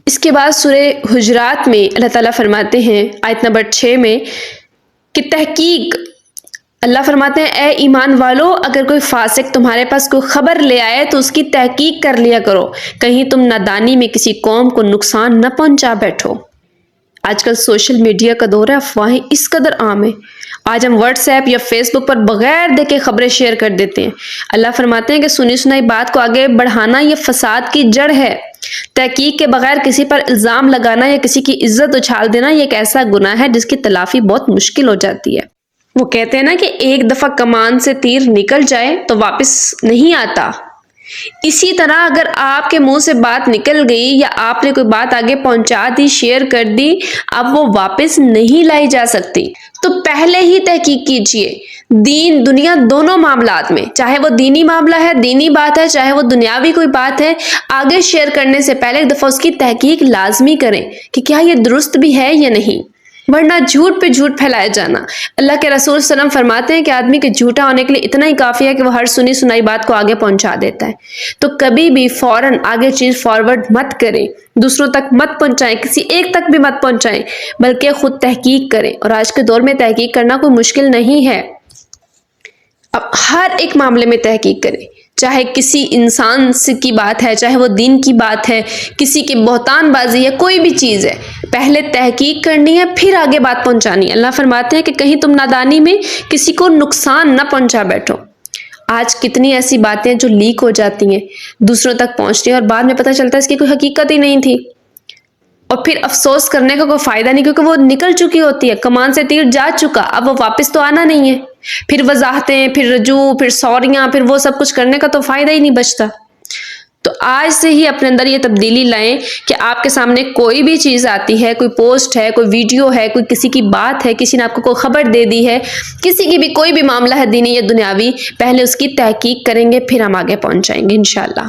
اس کے بعد سورہ حجرات میں اللہ تعالیٰ فرماتے ہیں آیت نمبر 6 میں کہ تحقیق، اللہ فرماتے ہیں اے ایمان والو، اگر کوئی فاسق تمہارے پاس کوئی خبر لے آئے تو اس کی تحقیق کر لیا کرو، کہیں تم نادانی میں کسی قوم کو نقصان نہ پہنچا بیٹھو۔ آج کل سوشل میڈیا کا دور ہے، افواہیں اس قدر عام ہیں، آج ہم واٹس ایپ یا فیس بک پر بغیر دیکھے خبریں شیئر کر دیتے ہیں۔ اللہ فرماتے ہیں کہ سنی سنائی بات کو آگے بڑھانا یہ فساد کی جڑ ہے۔ تحقیق کے بغیر کسی پر الزام لگانا یا کسی کی عزت اچھال دینا یہ ایک ایسا گناہ ہے جس کی تلافی بہت مشکل ہو جاتی ہے۔ وہ کہتے ہیں نا کہ ایک دفعہ کمان سے تیر نکل جائے تو واپس نہیں آتا، اسی طرح اگر آپ کے منہ سے بات نکل گئی یا آپ نے کوئی بات آگے پہنچا دی، شیئر کر دی، اب وہ واپس نہیں لائی جا سکتی۔ تو پہلے ہی تحقیق کیجئے، دین دنیا دونوں معاملات میں، چاہے وہ دینی معاملہ ہے، دینی بات ہے، چاہے وہ دنیاوی کوئی بات ہے، آگے شیئر کرنے سے پہلے ایک دفعہ اس کی تحقیق لازمی کریں کہ کیا یہ درست بھی ہے یا نہیں، ورنہ جھوٹ پہ جھوٹ پھیلایا جانا۔ اللہ کے رسول صلی اللہ علیہ وسلم فرماتے ہیں کہ آدمی کے جھوٹا ہونے کے لیے اتنا ہی کافی ہے کہ وہ ہر سنی سنائی بات کو آگے پہنچا دیتا ہے۔ تو کبھی بھی فوراً آگے چیز فارورڈ مت کریں، دوسروں تک مت پہنچائیں، کسی ایک تک بھی مت پہنچائیں، بلکہ خود تحقیق کریں۔ اور آج کے دور میں تحقیق کرنا کوئی مشکل نہیں ہے، اب ہر ایک معاملے میں تحقیق کریں، چاہے کسی انسان سے کی بات ہے، چاہے وہ دین کی بات ہے، کسی کی بہتان بازی ہے، کوئی بھی چیز ہے، پہلے تحقیق کرنی ہے پھر آگے بات پہنچانی ہے۔ اللہ فرماتے ہیں کہ کہیں تم نادانی میں کسی کو نقصان نہ پہنچا بیٹھو۔ آج کتنی ایسی باتیں جو لیک ہو جاتی ہیں، دوسروں تک پہنچتی ہیں اور بعد میں پتہ چلتا ہے اس کی کوئی حقیقت ہی نہیں تھی، اور پھر افسوس کرنے کا کوئی فائدہ نہیں، کیونکہ وہ نکل چکی ہوتی ہے، کمان سے تیر جا چکا، اب وہ واپس تو آنا نہیں ہے، پھر وضاحتیں، پھر رجوع، پھر سوریاں، پھر وہ سب کچھ کرنے کا تو فائدہ ہی نہیں بچتا۔ تو آج سے ہی اپنے اندر یہ تبدیلی لائیں کہ آپ کے سامنے کوئی بھی چیز آتی ہے، کوئی پوسٹ ہے، کوئی ویڈیو ہے، کوئی کسی کی بات ہے، کسی نے آپ کو کوئی خبر دے دی ہے، کسی کی بھی کوئی بھی معاملہ ہے دینی یا دنیاوی، پہلے اس کی تحقیق کریں گے پھر ہم آگے پہنچائیں گے انشاءاللہ۔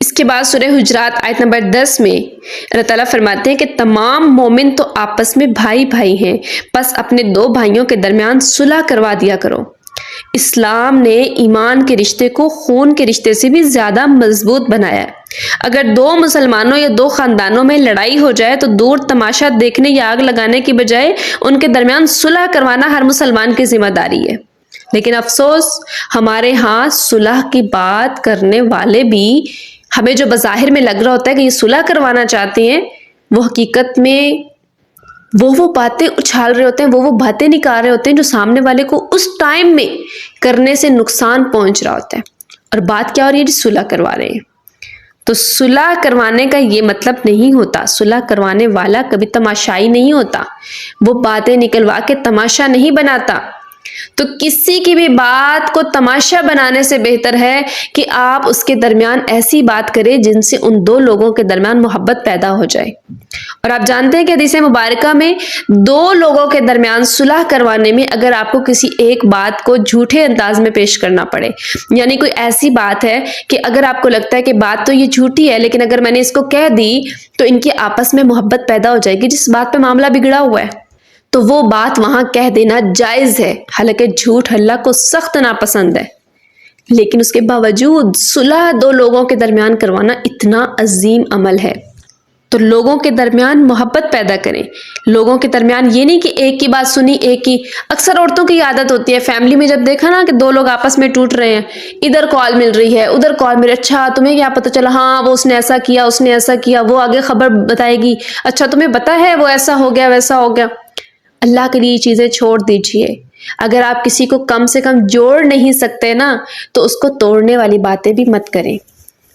اس کے بعد سورہ حجرات آیت نمبر 10 میں اللہ تعالیٰ فرماتے ہیں کہ تمام مومن تو آپس میں بھائی بھائی ہیں، بس اپنے دو بھائیوں کے درمیان صلح کروا دیا کرو۔ اسلام نے ایمان کے رشتے کو خون کے رشتے سے بھی زیادہ مضبوط بنایا ہے۔ اگر دو مسلمانوں یا دو خاندانوں میں لڑائی ہو جائے تو دور تماشا دیکھنے یا آگ لگانے کی بجائے ان کے درمیان صلح کروانا ہر مسلمان کی ذمہ داری ہے۔ لیکن افسوس، ہمارے ہاں صلح کی بات کرنے والے بھی ہمیں جو بظاہر میں لگ رہا ہوتا ہے کہ یہ صلح کروانا چاہتے ہیں، وہ حقیقت میں وہ باتیں اچھال رہے ہوتے ہیں، وہ باتیں نکال رہے ہوتے ہیں جو سامنے والے کو اس ٹائم میں کرنے سے نقصان پہنچ رہا ہوتا ہے، اور بات کیا ہو رہی ہے؟ صلح کروا رہے ہیں۔ تو صلح کروانے کا یہ مطلب نہیں ہوتا، صلح کروانے والا کبھی تماشائی نہیں ہوتا، وہ باتیں نکلوا کے تماشا نہیں بناتا۔ تو کسی کی بھی بات کو تماشا بنانے سے بہتر ہے کہ آپ اس کے درمیان ایسی بات کریں جن سے ان دو لوگوں کے درمیان محبت پیدا ہو جائے۔ اور آپ جانتے ہیں کہ حدیث مبارکہ میں دو لوگوں کے درمیان صلح کروانے میں اگر آپ کو کسی ایک بات کو جھوٹے انداز میں پیش کرنا پڑے، یعنی کوئی ایسی بات ہے کہ اگر آپ کو لگتا ہے کہ بات تو یہ جھوٹی ہے لیکن اگر میں نے اس کو کہہ دی تو ان کی آپس میں محبت پیدا ہو جائے گی، جس بات پہ معاملہ بگڑا ہوا ہے، تو وہ بات وہاں کہہ دینا جائز ہے، حالانکہ جھوٹ اللہ کو سخت ناپسند ہے، لیکن اس کے باوجود صلح دو لوگوں کے درمیان کروانا اتنا عظیم عمل ہے۔ تو لوگوں کے درمیان محبت پیدا کریں، لوگوں کے درمیان یہ نہیں کہ ایک کی بات سنی ایک کی، اکثر عورتوں کی عادت ہوتی ہے فیملی میں جب دیکھا نا کہ دو لوگ آپس میں ٹوٹ رہے ہیں، ادھر کال مل رہی ہے ادھر کال مل رہی ہے، اچھا تمہیں کیا پتہ چلا؟ ہاں وہ اس نے ایسا کیا، اس نے ایسا کیا، وہ آگے خبر بتائے گی، اچھا تمہیں پتہ ہے وہ ایسا ہو گیا ویسا ہو گیا۔ اللہ کے لیے یہ چیزیں چھوڑ دیجئے۔ اگر آپ کسی کو کم سے کم جوڑ نہیں سکتے نا تو اس کو توڑنے والی باتیں بھی مت کریں۔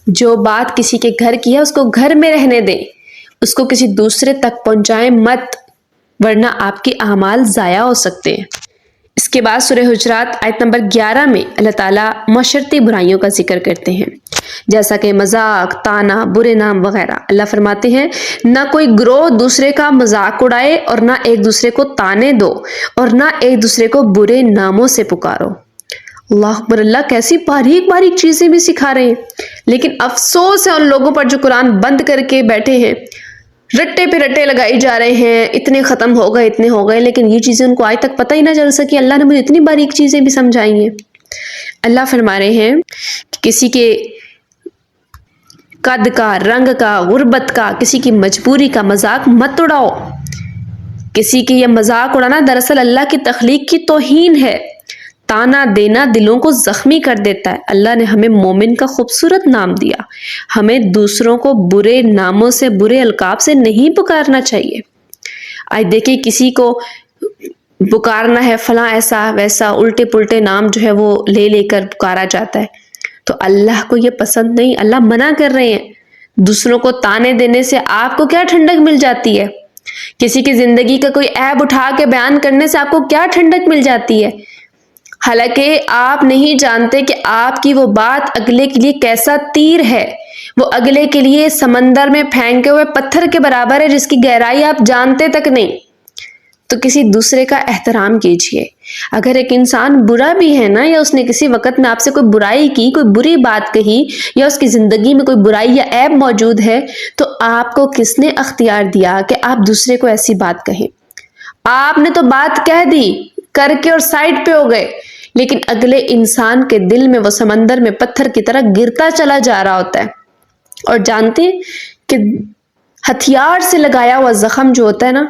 جو بات کسی کے گھر کی ہے اس کو گھر میں رہنے دیں، اس کو کسی دوسرے تک پہنچائیں مت، ورنہ آپ کے اعمال ضائع ہو سکتے ہیں۔ اس کے بعد سورہ حجرات آیت نمبر 11 میں اللہ تعالیٰ معاشرتی برائیوں کا ذکر کرتے ہیں، جیسا کہ مذاق، طعنہ، برے نام وغیرہ۔ اللہ فرماتے ہیں نہ کوئی گروہ دوسرے کا مذاق اڑائے اور نہ ایک دوسرے کو طعنے دو اور نہ ایک دوسرے کو برے ناموں سے پکارو۔ اللہ اکبر، اللہ کیسی باریک باریک چیزیں بھی سکھا رہے ہیں، لیکن افسوس ہے ان لوگوں پر جو قرآن بند کر کے بیٹھے ہیں، رٹے پہ رٹے لگائی جا رہے ہیں، اتنے ختم ہو گئے اتنے ہو گئے، لیکن یہ چیزیں ان کو آج تک پتہ ہی نہ چل سکی۔ اللہ نے مجھے اتنی باریک چیزیں بھی سمجھائی ہیں۔ اللہ فرما رہے ہیں کہ کسی کے قد کا، رنگ کا، غربت کا، کسی کی مجبوری کا مذاق مت اڑاؤ۔ کسی کی یہ مذاق اڑانا دراصل اللہ کی تخلیق کی توہین ہے۔ طعنہ دینا دلوں کو زخمی کر دیتا ہے۔ اللہ نے ہمیں مومن کا خوبصورت نام دیا، ہمیں دوسروں کو برے ناموں سے، برے القاب سے نہیں پکارنا چاہیے۔ آج دیکھیں کسی کو پکارنا ہے فلاں ایسا ویسا، الٹے پلٹے نام جو ہے وہ لے لے کر پکارا جاتا ہے، تو اللہ کو یہ پسند نہیں، اللہ منع کر رہے ہیں۔ دوسروں کو تانے دینے سے آپ کو کیا ٹھنڈک مل جاتی ہے؟ کسی کی زندگی کا کوئی عیب اٹھا کے بیان کرنے سے آپ کو کیا ٹھنڈک مل جاتی ہے؟ حالانکہ آپ نہیں جانتے کہ آپ کی وہ بات اگلے کے لیے کیسا تیر ہے، وہ اگلے کے لیے سمندر میں پھینکے ہوئے پتھر کے برابر ہے جس کی گہرائی آپ جانتے تک نہیں۔ تو کسی دوسرے کا احترام کیجئے۔ اگر ایک انسان برا بھی ہے نا، یا اس نے کسی وقت میں آپ سے کوئی برائی کی، کوئی بری بات کہی، یا اس کی زندگی میں کوئی برائی یا عیب موجود ہے، تو آپ کو کس نے اختیار دیا کہ آپ دوسرے کو ایسی بات کہیں؟ آپ نے تو بات کہہ دی کر کے اور سائڈ پہ ہو گئے، لیکن اگلے انسان کے دل میں وہ سمندر میں پتھر کی طرح گرتا چلا جا رہا ہوتا ہے۔ اور جانتے ہیں کہ ہتھیار سے لگایا ہوا زخم جو ہوتا ہے نا،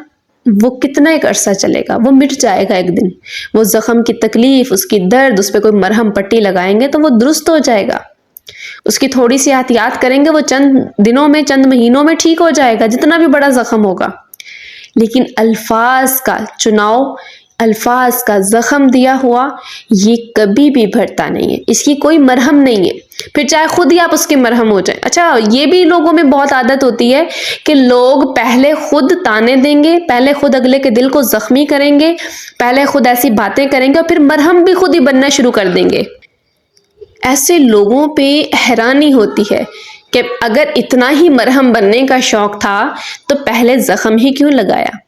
وہ کتنا ایک عرصہ چلے گا، وہ مٹ جائے گا ایک دن۔ وہ زخم کی تکلیف، اس کی درد، اس پہ کوئی مرہم پٹی لگائیں گے تو وہ درست ہو جائے گا۔ اس کی تھوڑی سی احتیاط کریں گے، وہ چند دنوں میں، چند مہینوں میں ٹھیک ہو جائے گا، جتنا بھی بڑا زخم ہوگا۔ لیکن الفاظ کا چناؤ، الفاظ کا زخم دیا ہوا، یہ کبھی بھی بھرتا نہیں ہے، اس کی کوئی مرہم نہیں ہے، پھر چاہے خود ہی آپ اس کے مرہم ہو جائیں۔ اچھا، یہ بھی لوگوں میں بہت عادت ہوتی ہے کہ لوگ پہلے خود تانے دیں گے، پہلے خود اگلے کے دل کو زخمی کریں گے، پہلے خود ایسی باتیں کریں گے اور پھر مرہم بھی خود ہی بننا شروع کر دیں گے۔ ایسے لوگوں پہ حیرانی ہوتی ہے کہ اگر اتنا ہی مرہم بننے کا شوق تھا تو پہلے زخم ہی کیوں لگایا؟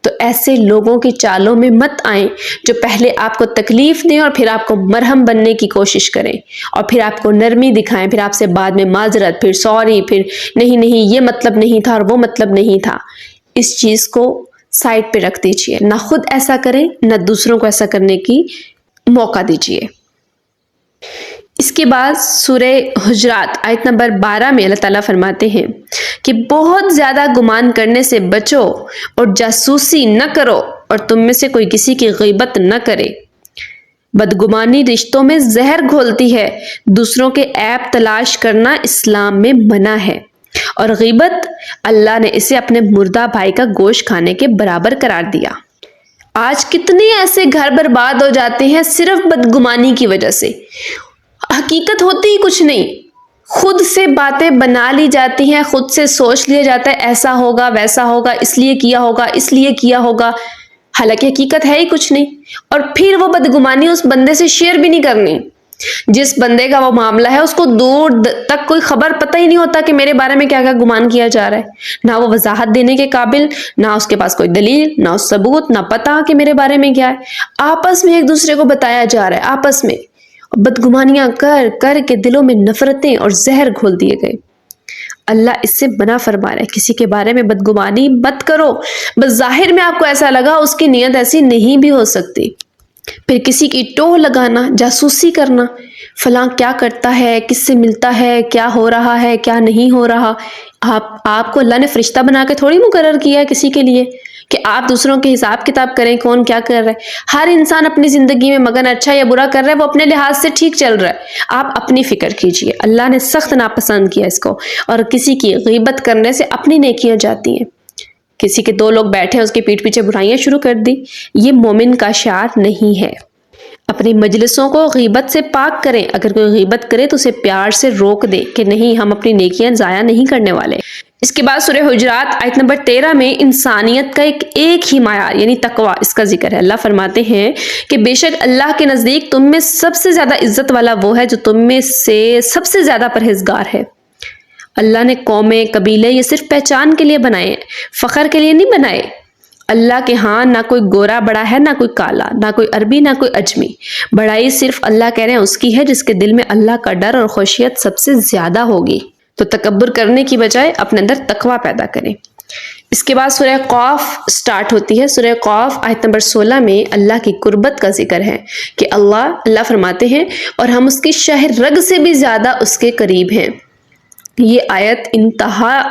تو ایسے لوگوں کی چالوں میں مت آئیں جو پہلے آپ کو تکلیف دیں اور پھر آپ کو مرہم بننے کی کوشش کریں، اور پھر آپ کو نرمی دکھائیں، پھر آپ سے بعد میں معذرت، پھر سوری، پھر نہیں یہ مطلب نہیں تھا اور وہ مطلب نہیں تھا۔ اس چیز کو سائڈ پہ رکھ دیجئے، نہ خود ایسا کریں، نہ دوسروں کو ایسا کرنے کی موقع دیجئے۔ اس کے بعد سورہ حجرات آیت نمبر 12 میں اللہ تعالیٰ فرماتے ہیں کہ بہت زیادہ گمان کرنے سے بچو اور جاسوسی نہ کرو، اور تم میں سے کوئی کسی کی غیبت نہ کرے۔ بدگمانی رشتوں میں زہر گھولتی ہے، دوسروں کے عیب تلاش کرنا اسلام میں منع ہے، اور غیبت اللہ نے اسے اپنے مردہ بھائی کا گوشت کھانے کے برابر قرار دیا۔ آج کتنے ایسے گھر برباد ہو جاتے ہیں صرف بدگمانی کی وجہ سے، حقیقت ہوتی ہی کچھ نہیں، خود سے باتیں بنا لی جاتی ہیں، خود سے سوچ لیا جاتا ہے ایسا ہوگا ویسا ہوگا، اس لیے کیا ہوگا، اس لیے کیا ہوگا، حالانکہ حقیقت ہے ہی کچھ نہیں۔ اور پھر وہ بدگمانی اس بندے سے شیئر بھی نہیں کرنی، جس بندے کا وہ معاملہ ہے اس کو دور تک کوئی خبر پتہ ہی نہیں ہوتا کہ میرے بارے میں کیا کیا گمان کیا جا رہا ہے، نہ وہ وضاحت دینے کے قابل، نہ اس کے پاس کوئی دلیل، نہ ثبوت، نہ پتہ کہ میرے بارے میں کیا ہے، آپس میں ایک دوسرے کو بتایا جا رہا ہے، آپس میں بدگمانیاں کر کر کے دلوں میں نفرتیں اور زہر گھول دیے گئے۔ اللہ اس سے منع فرما رہا ہے، کسی کے بارے میں بدگمانی مت کرو، بس ظاہر میں آپ کو ایسا لگا، اس کی نیت ایسی نہیں بھی ہو سکتی۔ پھر کسی کی ٹوہ لگانا، جاسوسی کرنا، فلاں کیا کرتا ہے، کس سے ملتا ہے، کیا ہو رہا ہے، کیا نہیں ہو رہا۔ آپ کو اللہ نے فرشتہ بنا کے تھوڑی مقرر کیا ہے کسی کے لیے کہ آپ دوسروں کے حساب کتاب کریں کون کیا کر رہا ہے۔ ہر انسان اپنی زندگی میں مگن، اچھا یا برا کر رہا ہے، وہ اپنے لحاظ سے ٹھیک چل رہا ہے، آپ اپنی فکر کیجئے۔ اللہ نے سخت ناپسند کیا اس کو، اور کسی کی غیبت کرنے سے اپنی نیکیاں جاتی ہیں۔ کسی کے دو لوگ بیٹھے ہیں، اس کے پیٹھ پیچھے برائیاں شروع کر دی، یہ مومن کا شعار نہیں ہے۔ اپنی مجلسوں کو غیبت سے پاک کریں، اگر کوئی غیبت کرے تو اسے پیار سے روک دے کہ نہیں، ہم اپنی نیکیاں ضائع نہیں کرنے والے۔ اس کے بعد سورہ حجرات آیت نمبر 13 میں انسانیت کا ایک ہی معیار یعنی تقوی، اس کا ذکر ہے۔ اللہ فرماتے ہیں کہ بے شک اللہ کے نزدیک تم میں سب سے زیادہ عزت والا وہ ہے جو تم میں سے سب سے زیادہ پرہیزگار ہے۔ اللہ نے قومیں، قبیلے یہ صرف پہچان کے لیے بنائے، فخر کے لیے نہیں بنائے۔ اللہ کے ہاں نہ کوئی گورا بڑا ہے، نہ کوئی کالا، نہ کوئی عربی، نہ کوئی اجمی۔ بڑائی صرف اللہ کہہ رہے ہیں اس کی ہے جس کے دل میں اللہ کا ڈر اور خشیت سب سے زیادہ ہوگی۔ تو تکبر کرنے کی بجائے اپنے اندر تقوی پیدا کریں۔ اس کے بعد سورہ قاف سٹارٹ ہوتی ہے۔ سورہ قاف آیت نمبر 16 میں اللہ کی قربت کا ذکر ہے کہ اللہ فرماتے ہیں اور ہم اس کی شہر رگ سے بھی زیادہ اس کے قریب ہیں۔ یہ آیت انتہا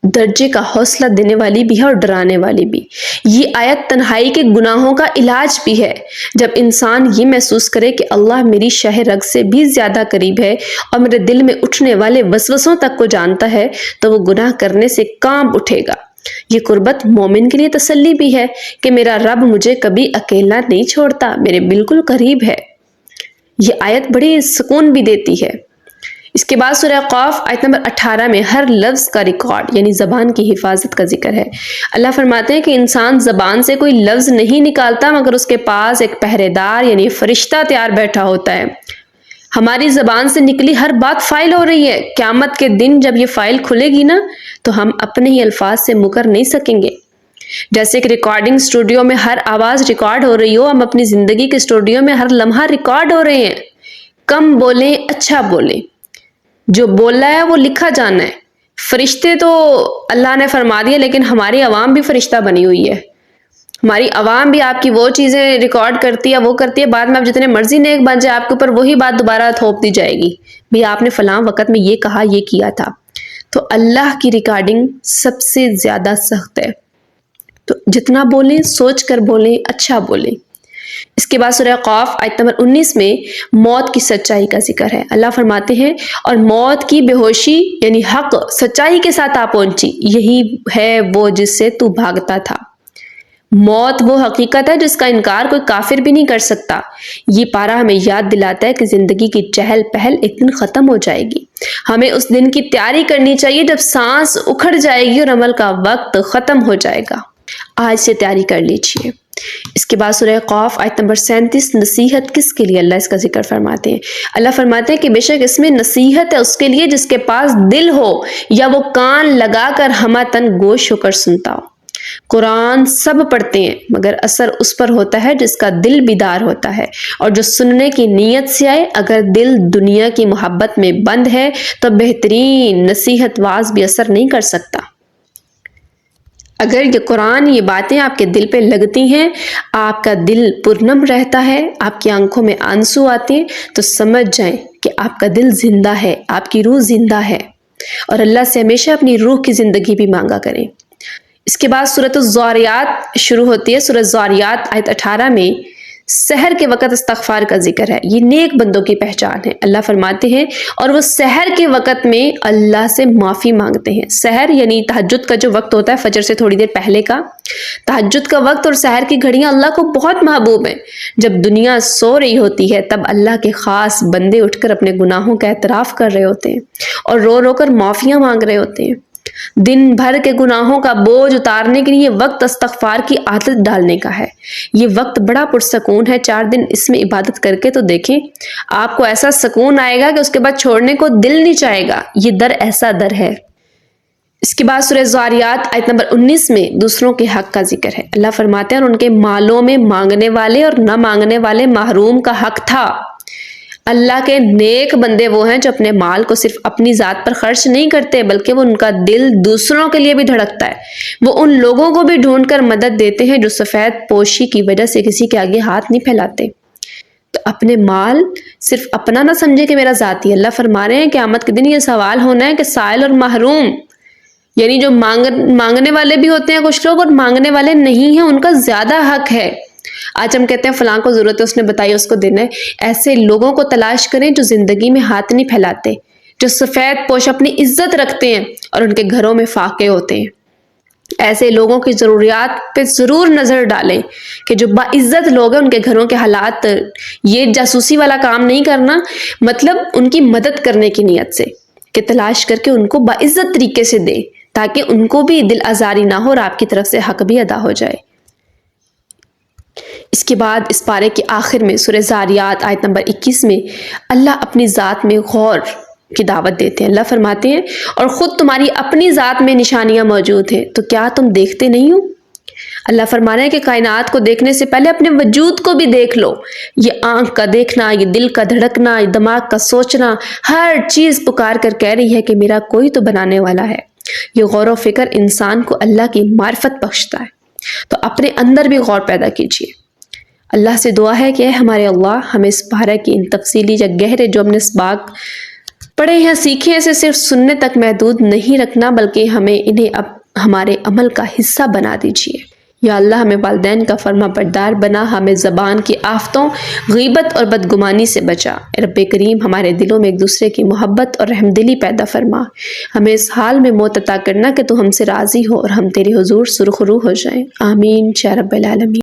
درجے کا حوصلہ دینے والی بھی ہے اور ڈرانے والی بھی۔ یہ آیت تنہائی کے گناہوں کا علاج بھی ہے۔ جب انسان یہ محسوس کرے کہ اللہ میری شہ رگ سے بھی زیادہ قریب ہے اور میرے دل میں اٹھنے والے وسوسوں تک کو جانتا ہے، تو وہ گناہ کرنے سے کانپ اٹھے گا۔ یہ قربت مومن کے لیے تسلی بھی ہے کہ میرا رب مجھے کبھی اکیلا نہیں چھوڑتا، میرے بالکل قریب ہے۔ یہ آیت بڑی سکون بھی دیتی ہے۔ اس کے بعد سورہ قاف آیت نمبر 18 میں ہر لفظ کا ریکارڈ یعنی زبان کی حفاظت کا ذکر ہے۔ اللہ فرماتے ہیں کہ انسان زبان سے کوئی لفظ نہیں نکالتا مگر اس کے پاس ایک پہرے دار یعنی فرشتہ تیار بیٹھا ہوتا ہے۔ ہماری زبان سے نکلی ہر بات فائل ہو رہی ہے۔ قیامت کے دن جب یہ فائل کھلے گی نا تو ہم اپنے ہی الفاظ سے مکر نہیں سکیں گے۔ جیسے کہ ریکارڈنگ اسٹوڈیو میں ہر آواز ریکارڈ ہو رہی ہو، ہم اپنی زندگی کے اسٹوڈیو میں ہر لمحہ ریکارڈ ہو رہے ہیں۔ کم بولیں، اچھا بولیں، جو بولا ہے وہ لکھا جانا ہے۔ فرشتے تو اللہ نے فرما دیا، لیکن ہماری عوام بھی فرشتہ بنی ہوئی ہے۔ ہماری عوام بھی آپ کی وہ چیزیں ریکارڈ کرتی ہے، وہ کرتی ہے، بعد میں آپ جتنے مرضی نیک بن جائے آپ کے اوپر وہی بات دوبارہ تھوپ دی جائے گی، بھی آپ نے فلاں وقت میں یہ کہا، یہ کیا تھا۔ تو اللہ کی ریکارڈنگ سب سے زیادہ سخت ہے، تو جتنا بولیں سوچ کر بولیں، اچھا بولیں۔ اس کے بعد سورہ قاف آیت نمبر 19 میں موت کی سچائی کا ذکر ہے۔ اللہ فرماتے ہیں اور موت کی بے ہوشی یعنی حق سچائی کے ساتھ آ پہنچی، یہی ہے وہ جس سے تو بھاگتا تھا۔ موت وہ حقیقت ہے جس کا انکار کوئی کافر بھی نہیں کر سکتا۔ یہ پارہ ہمیں یاد دلاتا ہے کہ زندگی کی چہل پہل ایک دن ختم ہو جائے گی۔ ہمیں اس دن کی تیاری کرنی چاہیے جب سانس اکھڑ جائے گی اور عمل کا وقت ختم ہو جائے گا۔ آج سے تیاری کر لیجیے۔ اس کے بعد سورہ قاف آیت نمبر 37 نصیحت کس کے لیے اللہ اس کا ذکر فرماتے ہیں۔ اللہ فرماتے ہیں کہ بے شک اس میں نصیحت ہے اس کے لیے جس کے پاس دل ہو یا وہ کان لگا کر ہمتن گوش ہو کر سنتا ہو۔ قرآن سب پڑھتے ہیں مگر اثر اس پر ہوتا ہے جس کا دل بیدار ہوتا ہے اور جو سننے کی نیت سے آئے۔ اگر دل دنیا کی محبت میں بند ہے تو بہترین نصیحت واز بھی اثر نہیں کر سکتا۔ اگر یہ قرآن یہ باتیں آپ کے دل پہ لگتی ہیں، آپ کا دل پرنم رہتا ہے، آپ کی آنکھوں میں آنسو آتے ہیں، تو سمجھ جائیں کہ آپ کا دل زندہ ہے، آپ کی روح زندہ ہے، اور اللہ سے ہمیشہ اپنی روح کی زندگی بھی مانگا کریں۔ اس کے بعد سورۃ الزاریات شروع ہوتی ہے۔ سورۃ الزاریات آیت 18 میں سحر کے وقت استغفار کا ذکر ہے۔ یہ نیک بندوں کی پہچان ہے۔ اللہ فرماتے ہیں اور وہ سحر کے وقت میں اللہ سے معافی مانگتے ہیں۔ سحر یعنی تہجد کا جو وقت ہوتا ہے، فجر سے تھوڑی دیر پہلے کا تہجد کا وقت اور سحر کی گھڑیاں اللہ کو بہت محبوب ہیں۔ جب دنیا سو رہی ہوتی ہے تب اللہ کے خاص بندے اٹھ کر اپنے گناہوں کا اعتراف کر رہے ہوتے ہیں اور رو رو کر معافیاں مانگ رہے ہوتے ہیں۔ دن بھر کے گناہوں کا بوجھ اتارنے کے لیے وقت استغفار کی عادت ڈالنے کا ہے۔ یہ وقت بڑا پرسکون ہے۔ 4 دن اس میں عبادت کر کے تو دیکھیں، آپ کو ایسا سکون آئے گا کہ اس کے بعد چھوڑنے کو دل نہیں چاہے گا۔ یہ در ایسا در ہے۔ اس کے بعد سورہ زاریات آیت نمبر 19 میں دوسروں کے حق کا ذکر ہے۔ اللہ فرماتے ہیں اور ان کے مالوں میں مانگنے والے اور نہ مانگنے والے محروم کا حق تھا۔ اللہ کے نیک بندے وہ ہیں جو اپنے مال کو صرف اپنی ذات پر خرچ نہیں کرتے بلکہ وہ ان کا دل دوسروں کے لیے بھی دھڑکتا ہے۔ وہ ان لوگوں کو بھی ڈھونڈ کر مدد دیتے ہیں جو سفید پوشی کی وجہ سے کسی کے آگے ہاتھ نہیں پھیلاتے۔ تو اپنے مال صرف اپنا نہ سمجھے کہ میرا ذاتی ہے۔ اللہ فرما رہے ہیں کہ قیامت کے دن یہ سوال ہونا ہے کہ سائل اور محروم یعنی جو مانگنے والے بھی ہوتے ہیں کچھ لوگ اور مانگنے والے نہیں ہیں، ان کا زیادہ حق ہے۔ آج ہم کہتے ہیں فلاں کو ضرورت ہے، اس نے بتائی، اس کو دینا ہے۔ ایسے لوگوں کو تلاش کریں جو زندگی میں ہاتھ نہیں پھیلاتے، جو سفید پوش اپنی عزت رکھتے ہیں اور ان کے گھروں میں فاقے ہوتے ہیں۔ ایسے لوگوں کی ضروریات پہ ضرور نظر ڈالیں کہ جو باعزت لوگ ہیں ان کے گھروں کے حالات، یہ جاسوسی والا کام نہیں کرنا، مطلب ان کی مدد کرنے کی نیت سے کہ تلاش کر کے ان کو باعزت طریقے سے دیں تاکہ ان کو بھی دل آزاری نہ ہو اور آپ کی طرف سے حق بھی ادا ہو جائے۔ اس کے بعد اس پارے کے آخر میں سورہ زاریات آیت نمبر 21 میں اللہ اپنی ذات میں غور کی دعوت دیتے ہیں۔ اللہ فرماتے ہیں اور خود تمہاری اپنی ذات میں نشانیاں موجود ہیں تو کیا تم دیکھتے نہیں ہو؟ اللہ فرما رہے ہیں کہ کائنات کو دیکھنے سے پہلے اپنے وجود کو بھی دیکھ لو۔ یہ آنکھ کا دیکھنا، یہ دل کا دھڑکنا، یہ دماغ کا سوچنا، ہر چیز پکار کر کہہ رہی ہے کہ میرا کوئی تو بنانے والا ہے۔ یہ غور و فکر انسان کو اللہ کی معرفت بخشتا ہے، تو اپنے اندر بھی غور پیدا کیجیے۔ اللہ سے دعا ہے کہ اے ہمارے اللہ ہمیں اس پارہ کی ان تفصیلی یا گہرے جو ہم نے اسباق پڑھے ہیں سیکھے ہیں اسے صرف سننے تک محدود نہیں رکھنا بلکہ ہمیں انہیں اب ہمارے عمل کا حصہ بنا دیجیے۔ یا اللہ ہمیں والدین کا فرما بردار بنا، ہمیں زبان کی آفتوں، غیبت اور بدگمانی سے بچا۔ رب کریم ہمارے دلوں میں ایک دوسرے کی محبت اور رحم دلی پیدا فرما۔ ہمیں اس حال میں موت عطا کرنا کہ تو ہم سے راضی ہو اور ہم تیرے حضور سرخرو ہو جائیں۔ آمین یا رب العالمین۔